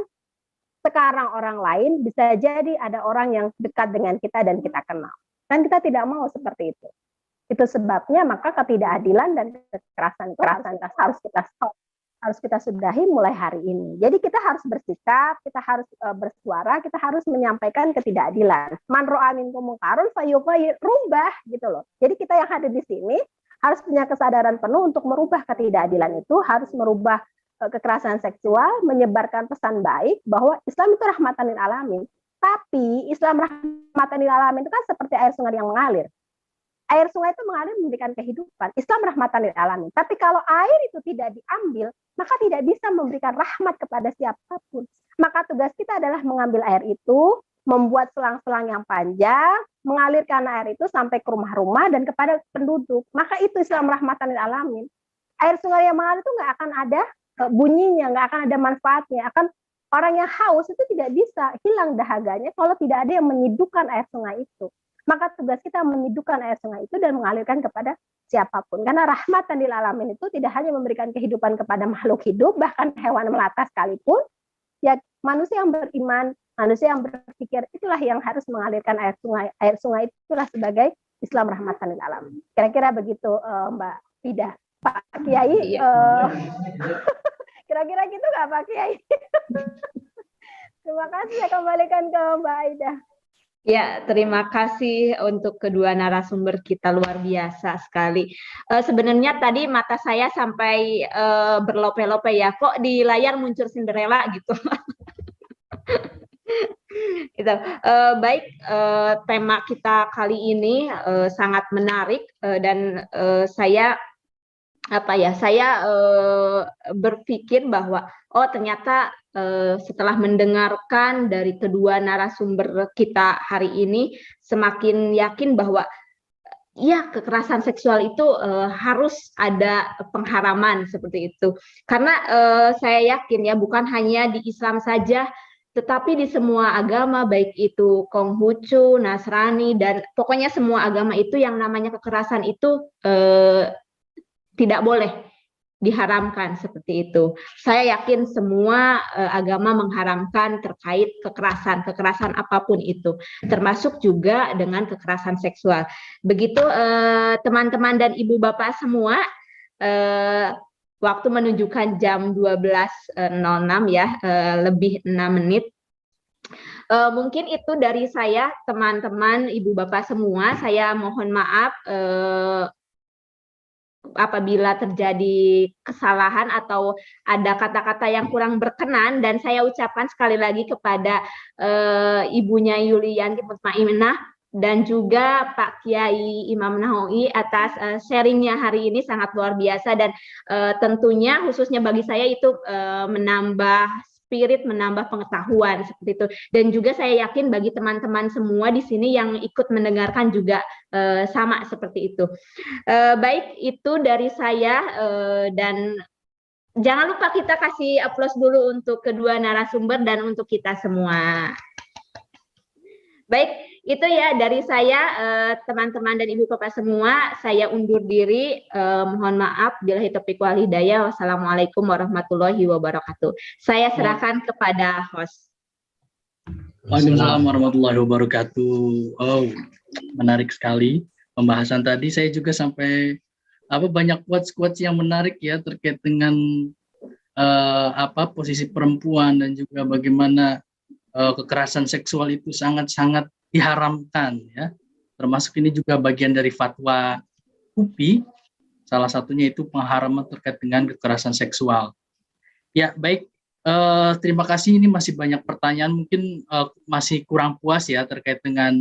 Sekarang orang lain, bisa jadi ada orang yang dekat dengan kita dan kita kenal. Dan kita tidak mau seperti itu. Itu sebabnya maka ketidakadilan dan kekerasan harus kita sudahi mulai hari ini. Jadi kita harus bersikap, kita harus bersuara, kita harus menyampaikan ketidakadilan. Man ro'a minkum munkarun fayughayyir, rubah gitu loh. Jadi kita yang hadir di sini harus punya kesadaran penuh untuk merubah ketidakadilan itu, harus merubah kekerasan seksual, menyebarkan pesan baik bahwa Islam itu rahmatan lil alamin. Tapi Islam rahmatan lil alamin itu kan seperti air sungai yang mengalir. Air sungai itu mengalir memberikan kehidupan. Islam rahmatan lil alamin. Tapi kalau air itu tidak diambil, maka tidak bisa memberikan rahmat kepada siapapun. Maka tugas kita adalah mengambil air itu, membuat selang-selang yang panjang, mengalirkan air itu sampai ke rumah-rumah dan kepada penduduk. Maka itu Islam rahmatan lil alamin. Air sungai yang mengalir itu nggak akan ada bunyinya, nggak akan ada manfaatnya. Akan orang yang haus itu tidak bisa hilang dahaganya kalau tidak ada yang menyidukkan air sungai itu. Maka tugas kita menyidukkan air sungai itu dan mengalirkan kepada siapapun. Karena rahmatan lil alamin itu tidak hanya memberikan kehidupan kepada makhluk hidup, bahkan hewan melata sekalipun, ya manusia yang beriman, manusia yang berpikir, itulah yang harus mengalirkan air sungai. Air sungai itulah sebagai Islam rahmatan lil alamin. Kira-kira begitu Mbak Fida. Pak Kiai, kira-kira gitu nggak Pak Kiai? Terima kasih, ya kembalikan ke Mbak Aida. Ya, terima kasih untuk kedua narasumber kita, luar biasa sekali. Sebenarnya tadi mata saya sampai berlope-lope ya, kok di layar muncul Cinderella gitu. Gitu. Baik, tema kita kali ini sangat menarik dan saya berpikir bahwa ternyata setelah mendengarkan dari kedua narasumber kita hari ini, semakin yakin bahwa ya kekerasan seksual itu harus ada pengharaman seperti itu. Karena saya yakin ya bukan hanya di Islam saja, tetapi di semua agama, baik itu Konghucu, Nasrani, dan pokoknya semua agama itu yang namanya kekerasan itu tidak boleh, diharamkan seperti itu. Saya yakin semua agama mengharamkan terkait kekerasan apapun itu, termasuk juga dengan kekerasan seksual. Begitu teman-teman dan ibu bapak semua, waktu menunjukkan jam 12.06 ya, lebih 6 menit. Mungkin itu dari saya, teman-teman ibu bapak semua. Saya mohon maaf apabila terjadi kesalahan atau ada kata-kata yang kurang berkenan, dan saya ucapkan sekali lagi kepada Ibunya Yulianti Mutmainnah dan juga Pak Kiai Imam Nahoi atas sharingnya hari ini, sangat luar biasa, dan tentunya khususnya bagi saya itu menambah spirit, menambah pengetahuan seperti itu. Dan juga saya yakin bagi teman-teman semua di sini yang ikut mendengarkan juga sama seperti itu. Baik, itu dari saya, dan jangan lupa kita kasih aplaus dulu untuk kedua narasumber dan untuk kita semua. Baik, itu ya dari saya, teman-teman dan ibu bapak semua. Saya undur diri, mohon maaf, billahi taufiq wal hidayah. Wassalamualaikum warahmatullahi wabarakatuh. Saya serahkan kepada host. Waalaikumsalam warahmatullahi wabarakatuh. Oh, menarik sekali pembahasan tadi. Saya juga sampai banyak quotes yang menarik ya terkait dengan posisi perempuan dan juga bagaimana kekerasan seksual itu sangat-sangat diharamkan ya. Termasuk ini juga bagian dari fatwa UPI, salah satunya itu pengharaman terkait dengan kekerasan seksual. Ya, baik, terima kasih. Ini masih banyak pertanyaan, mungkin masih kurang puas ya terkait dengan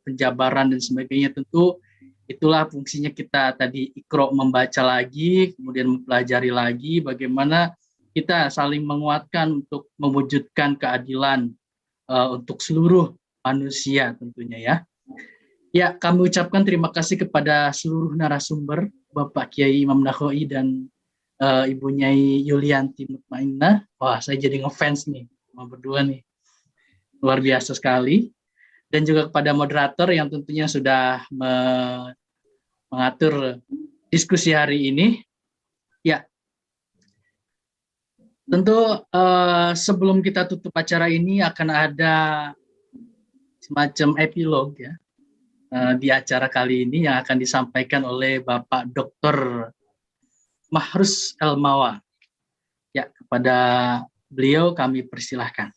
penjabaran dan sebagainya. Tentu itulah fungsinya kita tadi Iqra, membaca lagi, kemudian mempelajari lagi bagaimana kita saling menguatkan untuk mewujudkan keadilan untuk seluruh manusia tentunya ya. Ya, kami ucapkan terima kasih kepada seluruh narasumber, Bapak Kiai Imam Nahoi dan Ibu Nyai Yulianti Mutmainnah. Wah, saya jadi ngefans nih sama berdua nih. Luar biasa sekali. Dan juga kepada moderator yang tentunya sudah mengatur diskusi hari ini. Ya, tentu sebelum kita tutup acara ini akan ada semacam epilog ya di acara kali ini yang akan disampaikan oleh Bapak Dr. Mahrus Elmawa. Ya, kepada beliau kami persilahkan.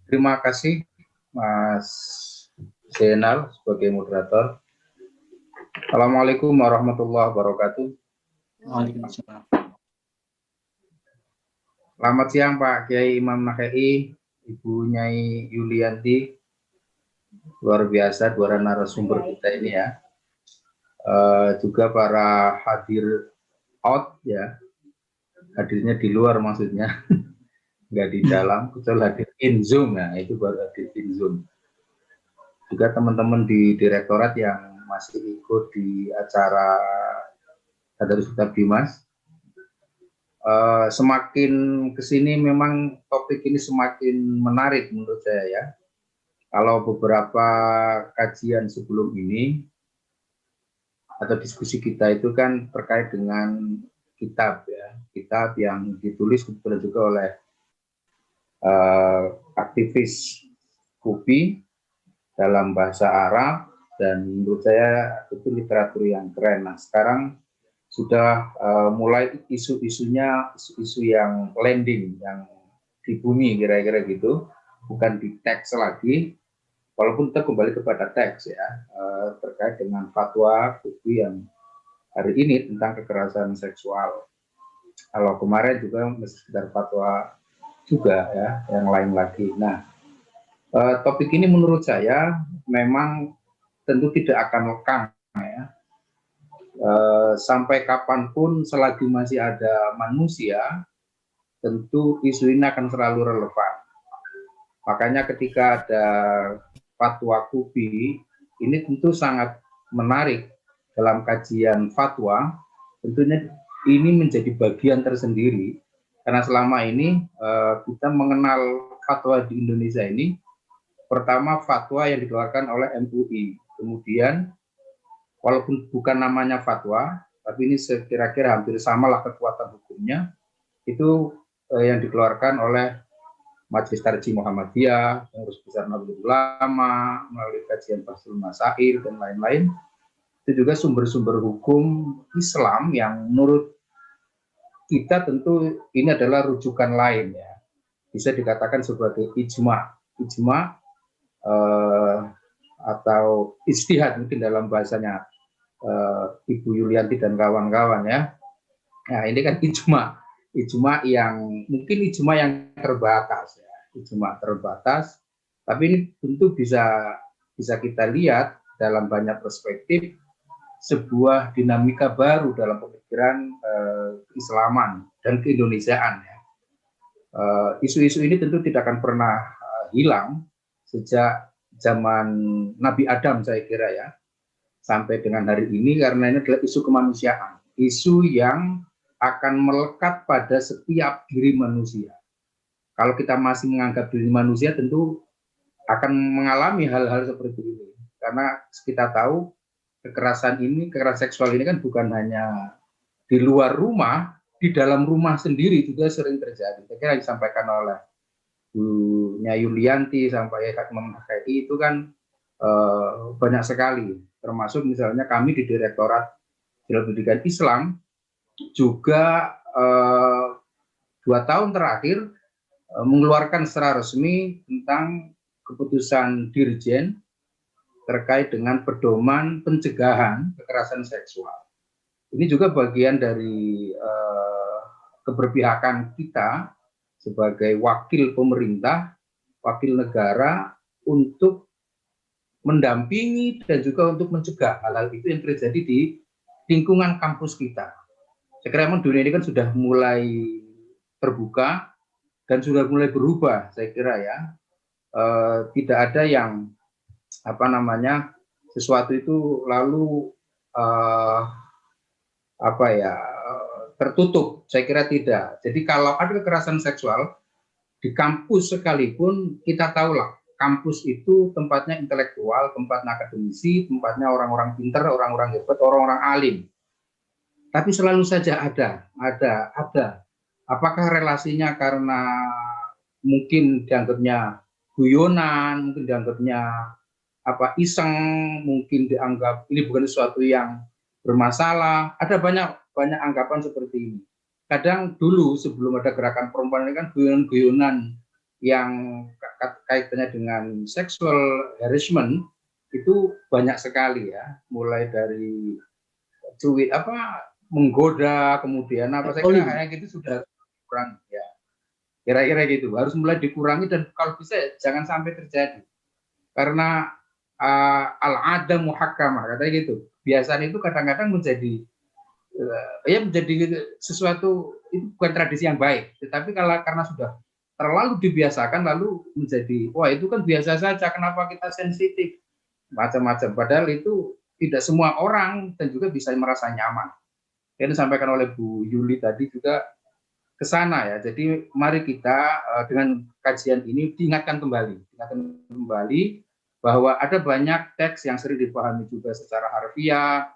Terima kasih Mas Zainal sebagai moderator. Assalamualaikum warahmatullahi wabarakatuh. Waalaikumsalam. Selamat siang Pak Kiai Imam Nahei, Ibu Nyai Yulianti, luar biasa dua narasumber kita ini ya. Juga para hadir out ya, hadirnya di luar maksudnya, nggak di dalam, kecuali hadir in Zoom ya, itu baru hadir in Zoom. Juga teman-teman di direktorat yang masih ikut di acara Tadarus Kitab Dimas. Semakin kesini memang topik ini semakin menarik menurut saya ya. Kalau beberapa kajian sebelum ini atau diskusi kita itu kan terkait dengan kitab ya, kitab yang ditulis kebetulan juga oleh aktivis KUPI dalam bahasa Arab, dan menurut saya itu literatur yang keren. Nah sekarang sudah mulai isu-isunya isu-isu yang landing, yang di bumi kira-kira gitu, bukan di teks lagi, walaupun kita kembali kepada teks ya, terkait dengan fatwa KUPI yang hari ini tentang kekerasan seksual. Kalau kemarin juga masih sekitar fatwa juga ya, yang lain lagi. Nah topik ini menurut saya memang tentu tidak akan lekang ya. Sampai kapanpun selagi masih ada manusia, tentu isu ini akan selalu relevan. Makanya ketika ada fatwa KUPI, ini tentu sangat menarik dalam kajian fatwa. Tentunya ini menjadi bagian tersendiri, karena selama ini kita mengenal fatwa di Indonesia ini, pertama fatwa yang dikeluarkan oleh MUI, kemudian walaupun bukan namanya fatwa, tapi ini kira-kira hampir samalah kekuatan hukumnya, itu yang dikeluarkan oleh Majelis Tarjih Muhammadiyah, Pengurus Besar Nahdlatul Ulama, melalui kajian Bahrul Masail dan lain-lain. Itu juga sumber-sumber hukum Islam yang menurut kita tentu ini adalah rujukan lain ya. Bisa dikatakan sebagai ijma. Ijma atau ijtihad mungkin dalam bahasanya Ibu Yulianti dan kawan-kawan ya. Nah ini kan ijma yang mungkin ijma yang terbatas ya, ijma terbatas, tapi ini tentu bisa kita lihat dalam banyak perspektif sebuah dinamika baru dalam pemikiran keislaman dan keindonesiaan ya. Isu-isu ini tentu tidak akan pernah hilang sejak zaman Nabi Adam saya kira ya, sampai dengan hari ini, karena ini adalah isu kemanusiaan, isu yang akan melekat pada setiap diri manusia. Kalau kita masih menganggap diri manusia, tentu akan mengalami hal-hal seperti ini, karena kita tahu kekerasan seksual ini kan bukan hanya di luar rumah, di dalam rumah sendiri juga sering terjadi. Saya kira disampaikan oleh Bu Nyai Yulianti sampai Imam Nahei itu kan banyak sekali, termasuk misalnya kami di Direktorat Pendidikan Islam juga 2 tahun terakhir mengeluarkan secara resmi tentang keputusan Dirjen terkait dengan pedoman pencegahan kekerasan seksual. Ini juga bagian dari keberpihakan kita sebagai wakil pemerintah, wakil negara untuk mendampingi dan juga untuk mencegah hal-hal itu yang terjadi di lingkungan kampus kita. Saya kira dunia ini kan sudah mulai terbuka dan sudah mulai berubah, saya kira ya. Tidak ada yang sesuatu itu lalu tertutup, saya kira tidak. Jadi kalau ada kekerasan seksual di kampus sekalipun, kita tahulah kampus itu tempatnya intelektual, tempatnya akademisi, tempatnya orang-orang pintar, orang-orang hebat, orang-orang alim. Tapi selalu saja ada. Apakah relasinya karena mungkin dianggapnya guyonan, mungkin dianggapnya iseng, mungkin dianggap ini bukan sesuatu yang bermasalah. Ada banyak anggapan seperti ini. Kadang dulu sebelum ada gerakan perempuan ini kan guyonan-guyonan yang kaitannya dengan sexual harassment itu banyak sekali ya, mulai dari tweet menggoda, kemudian saya kira kayak gitu sudah kurang ya. Kira-kira gitu, harus mulai dikurangi dan kalau bisa jangan sampai terjadi. Karena al-ada muhakkamah katanya gitu. Biasanya itu kadang-kadang menjadi menjadi sesuatu, itu bukan tradisi yang baik. Tetapi karena sudah terlalu dibiasakan lalu menjadi wah itu kan biasa saja, kenapa kita sensitif macam-macam. Padahal itu tidak semua orang dan juga bisa merasa nyaman. Yang disampaikan oleh Bu Yuli tadi juga ke sana ya. Jadi mari kita dengan kajian ini diingatkan kembali bahwa ada banyak teks yang sering dipahami juga secara harfiah.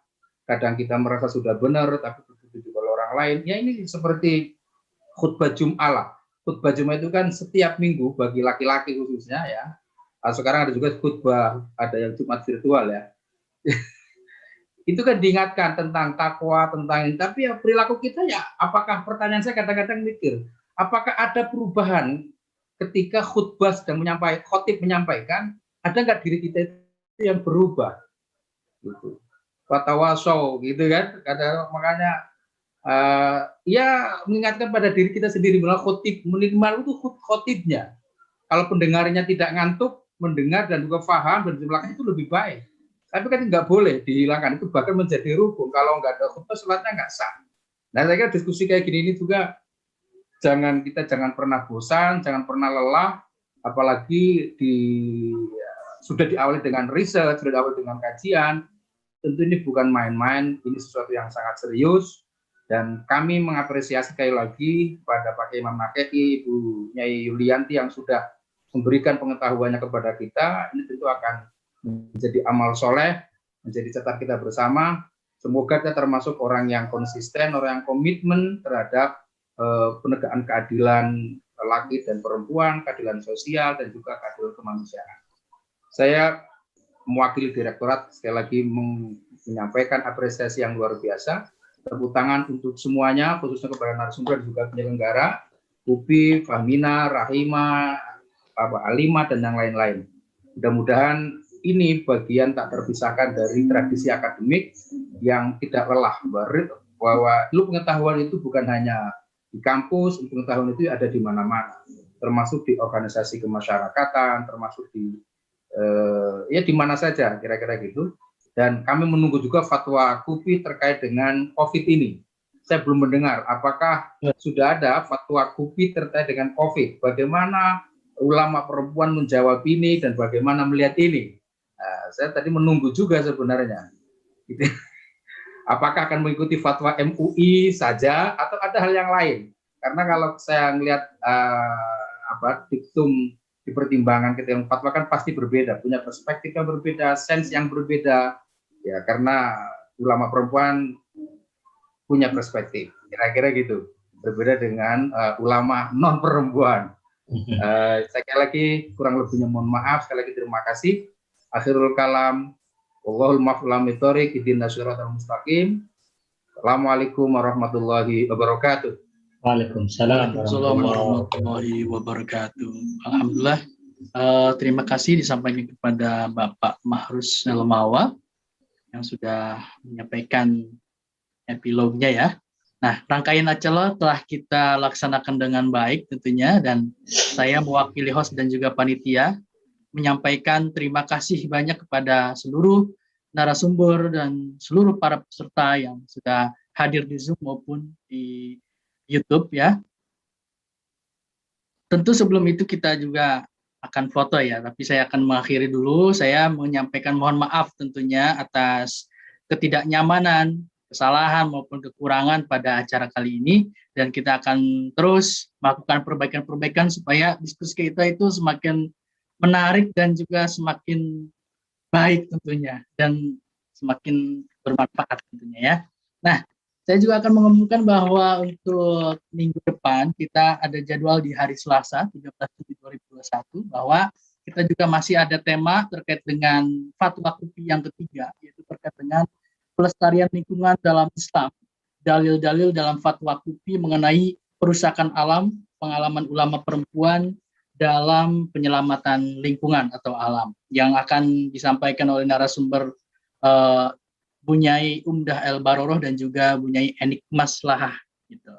Kadang kita merasa sudah benar, tapi begitu juga oleh orang lain. Ya ini seperti khutbah Jum'ah lah. Khutbah Jum'ah itu kan setiap minggu bagi laki-laki khususnya ya. Sekarang ada juga khutbah, ada yang Jumat virtual ya. Itu kan diingatkan tentang takwa, tentang ini. Tapi ya perilaku kita ya, apakah pertanyaan saya kadang-kadang mikir, apakah ada perubahan ketika khutbah sedang menyampaikan, khotib menyampaikan, ada nggak diri kita itu yang berubah? Gitu. Watawasau gitu kan, makanya ya mengingatkan pada diri kita sendiri bahwa khotib minimal itu khotibnya. Kalau pendengarnya tidak ngantuk, mendengar dan juga paham dan jumlahnya itu lebih baik. Tapi kan nggak boleh dihilangkan, itu bahkan menjadi rukun. Kalau nggak ada khutbah, sholatnya nggak sah. Nah, saya kira diskusi kayak gini ini juga kita jangan pernah bosan, jangan pernah lelah, apalagi sudah diawali dengan riset, sudah diawali dengan kajian. Tentu ini bukan main-main, ini sesuatu yang sangat serius, dan kami mengapresiasi sekali lagi pada Pak Imam Nakei, Ibu Nyai Yulianti yang sudah memberikan pengetahuannya kepada kita. Ini tentu akan menjadi amal soleh, menjadi catatan kita bersama. Semoga kita termasuk orang yang konsisten, orang yang komitmen terhadap penegakan keadilan laki dan perempuan, keadilan sosial, dan juga keadilan kemanusiaan. Saya mewakili Direktorat sekali lagi menyampaikan apresiasi yang luar biasa. Tepuk tangan untuk semuanya, khususnya kepada narasumber dan juga penyelenggara, UPI, Fahmina, Rahima, Pak Alima, dan yang lain-lain. Mudah-mudahan ini bagian tak terpisahkan dari tradisi akademik yang tidak lelah, bahwa ilmu pengetahuan itu bukan hanya di kampus, ilmu pengetahuan itu ada di mana-mana, termasuk di organisasi kemasyarakatan, termasuk di di mana saja, kira-kira gitu. Dan kami menunggu juga fatwa KUPI terkait dengan COVID ini. Saya belum mendengar apakah sudah ada fatwa KUPI terkait dengan COVID. Bagaimana ulama perempuan menjawab ini dan bagaimana melihat ini. Saya tadi menunggu juga sebenarnya. Apakah akan mengikuti fatwa MUI saja atau ada hal yang lain? Karena kalau saya melihat diktum di pertimbangan kita yang fatwa kan pasti berbeda, punya perspektif yang berbeda, sense yang berbeda, ya karena ulama perempuan punya perspektif, kira-kira gitu, berbeda dengan ulama non perempuan. Sekali lagi kurang lebihnya mohon maaf, sekali lagi terima kasih. Akhirul kalam, wallahul muwaffiq ihdinas siratal mustaqim. Assalamualaikum warahmatullahi wabarakatuh. Waalaikumsalam warahmatullahi wabarakatuh. Alhamdulillah, terima kasih disampaikan kepada Bapak Mahrus Nelmawa yang sudah menyampaikan epilognya ya. Nah, rangkaian acara telah kita laksanakan dengan baik tentunya, dan saya mewakili host dan juga panitia menyampaikan terima kasih banyak kepada seluruh narasumber dan seluruh para peserta yang sudah hadir di Zoom maupun di YouTube ya. Tentu sebelum itu kita juga akan foto ya, tapi saya akan mengakhiri dulu. Saya menyampaikan mohon maaf tentunya atas ketidaknyamanan, kesalahan maupun kekurangan pada acara kali ini, dan kita akan terus melakukan perbaikan-perbaikan supaya diskusi kita itu semakin menarik dan juga semakin baik tentunya, dan semakin bermanfaat tentunya ya. Nah, saya juga akan mengumumkan bahwa untuk minggu depan kita ada jadwal di hari Selasa 13 Juli 2021, bahwa kita juga masih ada tema terkait dengan fatwa KUPI yang ketiga, yaitu terkait dengan pelestarian lingkungan dalam Islam, dalil-dalil dalam fatwa KUPI mengenai perusakan alam, pengalaman ulama perempuan dalam penyelamatan lingkungan atau alam, yang akan disampaikan oleh narasumber Bunyai Umdah El Baroroh dan juga Bunyai Enik Maslahah gitu.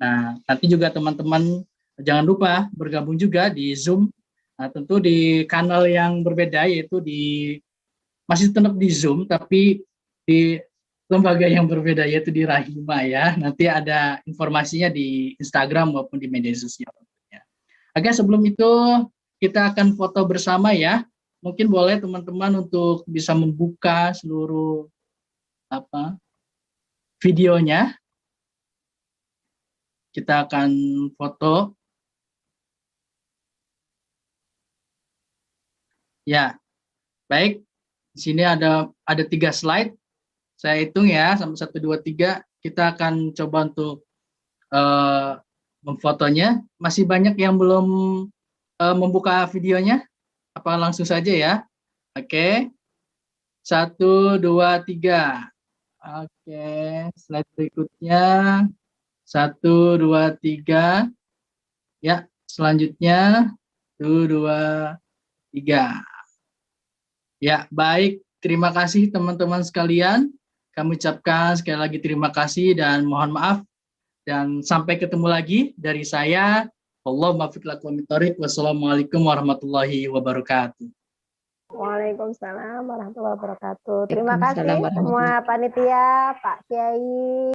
Nah, nanti juga teman-teman jangan lupa bergabung juga di Zoom. Nah, tentu di kanal yang berbeda, yaitu masih tetap di Zoom, tapi di lembaga yang berbeda, yaitu di Rahima ya. Nanti ada informasinya di Instagram maupun di media sosial. Oke, sebelum itu kita akan foto bersama ya. Mungkin boleh teman-teman untuk bisa membuka seluruh videonya. Kita akan foto. Ya, baik. Di sini ada 3 slide. Saya hitung ya, sampai 1, 2, 3. Kita akan coba untuk memfotonya. Masih banyak yang belum membuka videonya? Apa langsung saja ya? Oke. 1, 2, 3. Oke, slide berikutnya. 1, 2, 3. Ya, selanjutnya 1, 2, 3. Ya, baik. Terima kasih teman-teman sekalian. Kami ucapkan sekali lagi terima kasih dan mohon maaf. Dan sampai ketemu lagi dari saya. Allahumma fiq lakum min thoriq. Wassalamualaikum warahmatullahi wabarakatuh. Waalaikumsalam warahmatullahi wabarakatuh. Terima kasih semua panitia, Pak Kiai.